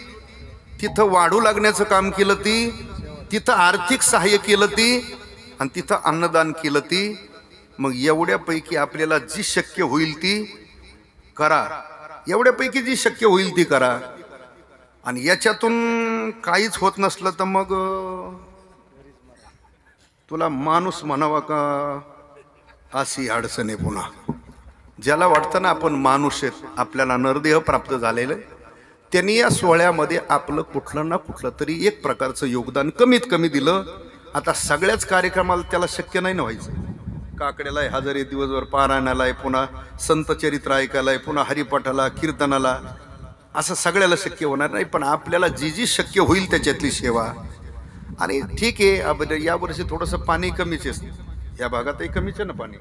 तिथं वाढू लागण्याचं काम केलं ती, तिथं आर्थिक सहाय्य केलं ती, आणि तिथं अन्नदान केलं ती. मग एवढ्यापैकी आपल्याला जी शक्य होईल ती करा. एवढ्यापैकी जी शक्य होईल ती करा. आणि याच्यातून काहीच होत नसलं तर मग तुला माणूस म्हणावा का, अशी अडचण आहे. पुन्हा ज्याला वाटतं ना आपण माणूस आहेत, आपल्याला नरदेह प्राप्त झालेलं आहे, त्यांनी या सोहळ्यामध्ये आपलं कुठलं ना कुठलं तरी एक प्रकारचं योगदान कमीत कमी दिलं. आता सगळ्याच कार्यक्रमाला त्याला शक्य नाही ना व्हायचं. काकड्याला आहे, हजारी दिवसभर पारायणाला आहे, पुन्हा संत चरित्र ऐकायला आहे, पुन्हा हरिपाठाला, कीर्तनाला, असं सगळ्याला शक्य होणार नाही. पण आपल्याला जी जी शक्य होईल त्याच्यातली सेवा. आणि ठीक आहे, यावर्षी थोडंसं पाणी कमीच आहे, या भागातही कमीच आहे ना पाणी,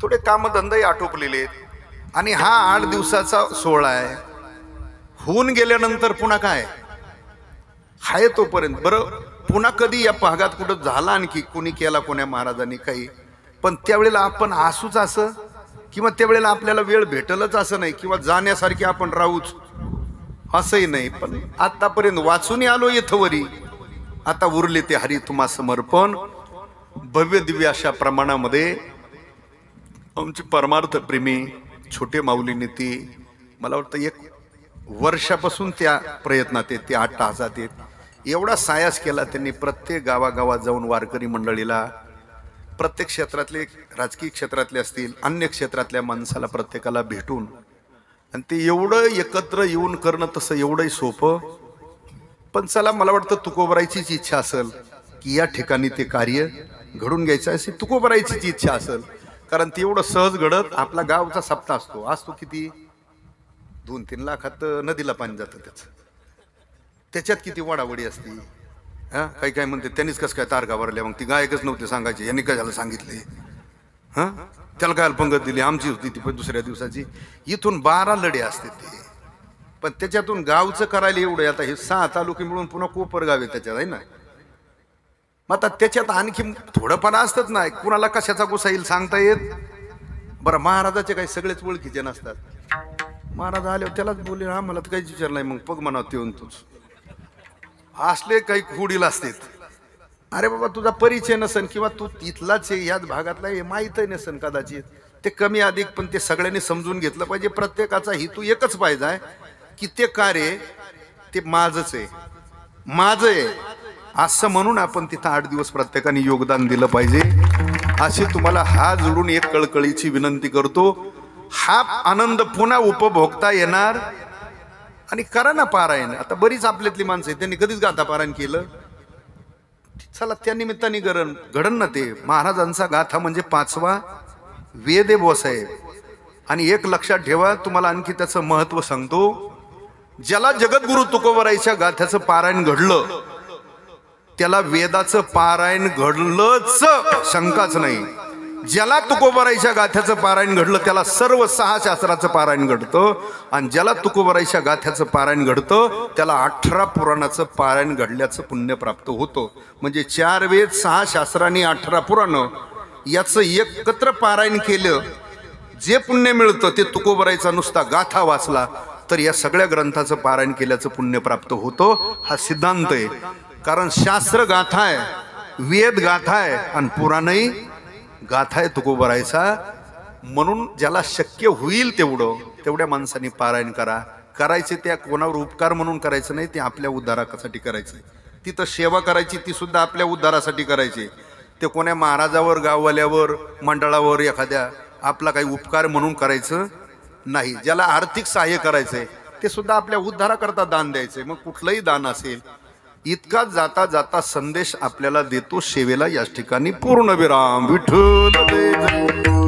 थोडे कामधंदाही आटोपलेले आहेत. आणि हा 8 दिवसाचा सोहळा आहे. होऊन गेल्यानंतर पुन्हा काय आहे तोपर्यंत. बरं, पुन्हा कधी या भागात कुठं झाला आणखी कोणी केला कोण्या महाराजांनी काही, पण त्यावेळेला आपण असूच असं, किंवा त्यावेळेला आपल्याला वेळ भेटलच असं नाही, किंवा जाण्यासारखी आपण राहूच असंही नाही. पण आतापर्यंत वाचून आलो येथवरी, आता उरले ते हरी तुम्हा समर्पण. भव्य दिव्य अशा प्रमाणामध्ये आमचे परमार्थ प्रेमी छोटे माऊलींनी ती, मला वाटतं 1 वर्षापासून त्या प्रयत्नात आहेत, ते 8 तासात आहेत. एवढा सायास केला त्यांनी. प्रत्येक गावागावात जाऊन वारकरी मंडळीला, प्रत्येक क्षेत्रातले, राजकीय क्षेत्रातले असतील, अन्य क्षेत्रातल्या माणसाला प्रत्येकाला भेटून, आणि ते एवढं एकत्र येऊन करणं तसं एवढंही सोपं. पण चला, मला वाटतं तुकोबरायचीच इच्छा असेल की या ठिकाणी ते कार्य घडून घ्यायचं, अशी तुकोबरायचीच इच्छा असेल. कारण ते एवढं सहज घडत. आपला गावचा सप्ताह असतो किती 2-3 लाखात नदीला पाणी जातं त्याच्यात किती वाडावडी असती. हां, काही काय म्हणते त्यांनीच कसं काय तारखा भरल्या, मग ती गायकच नव्हते सांगायचे, यांनी काय झालं सांगितले, हां त्याला काय पंगत दिली, आमची होती ती पण दुसऱ्या दिवसाची. इथून 12 लढे असते ते. पण त्याच्यातून गावचं करायला एवढं. आता हे 6 तालुके मिळून पुन्हा कोपर गाव आहे त्याच्यात, आहे ना. मग आता त्याच्यात आणखी थोडंफार असतात ना, कुणाला कशाचा गुस्सा येईल सांगता येत. बरं, महाराजाचे काही सगळेच ओळखीचे नसतात. महाराज आल्यावर त्यालाच बोलले, आम्हाला तर काहीच विचार नाही, मग पग म्हणा येऊन तूच असले काही खुडील असतात. अरे बाबा, तुझा परिचय नसन किंवा तू तिथलाच आहे, याच भागातला हे माहीतही नसन कदाचित, ते कमी अधिक, पण ते सगळ्यांनी समजून घेतलं पाहिजे. प्रत्येकाचा हेतू एकच पाहिजे की ते कार्य ते माझंच आहे, माझं आहे असं म्हणून आपण तिथं 8 दिवस प्रत्येकाने योगदान दिलं पाहिजे. अशी तुम्हाला हात जोडून एक कळकळीची विनंती करतो. हा आनंद पुन्हा उपभोगता येणार. आणि करा ना पारायण. आता बरीच आपल्यातली माणसं आहेत, त्यांनी कधीच गाथा पारायण केलं. चला त्या निमित्ताने घडण ना ते. महाराजांचा गाथा म्हणजे 5वा वेद आहे. आणि एक लक्षात ठेवा, तुम्हाला आणखी त्याचं महत्व सांगतो. ज्याला जगद्गुरु तुकोबराईच्या गाथ्याचं पारायण घडलं त्याला वेदाचं पारायण घडलंच, शंकाच नाही. ज्याला तुकोबराईच्या गाथ्याचं पारायण घडलं त्याला सर्व 6 शास्त्राचं पारायण घडतं. आणि ज्याला तुकोबराईच्या गाथ्याचं पारायण घडतं त्याला 18 पुराणाचं पारायण घडल्याचं पुण्य प्राप्त होतं. म्हणजे 4 वेद, 6 शास्त्रांनी 18 पुराणं याचं एकत्र पारायण केलं, जे पुण्य मिळतं ते तुकोबराईचा नुसता गाथा वाचला तर या सगळ्या ग्रंथाचं पारायण केल्याचं पुण्य प्राप्त होतं. हा सिद्धांत आहे. कारण शास्त्र गाथा आहे, वेद गाथा आहे आणि पुराणही गाथा आहे तुकोबराईचा. म्हणून ज्याला शक्य होईल तेवढ्या माणसांनी पारायण करायचे. त्या कोणावर उपकार म्हणून करायचं नाही, ते आपल्या उद्धारासाठी करायचं. तिथं सेवा करायची ती सुद्धा आपल्या उद्धारासाठी करायची. ते कोण्या महाराजावर, गाववाल्यावर, मंडळावर एखाद्या आपला काही उपकार म्हणून करायचं नाही. ज्याला आर्थिक सहाय्य करायचंय ते सुद्धा आपल्या उद्धाराकरता दान द्यायचंय. मग कुठलंही दान असेल. इतका जाता जाता संदेश आपल्याला देतो. सेवेला याच ठिकाणी पूर्ण विराम. विठ्ठल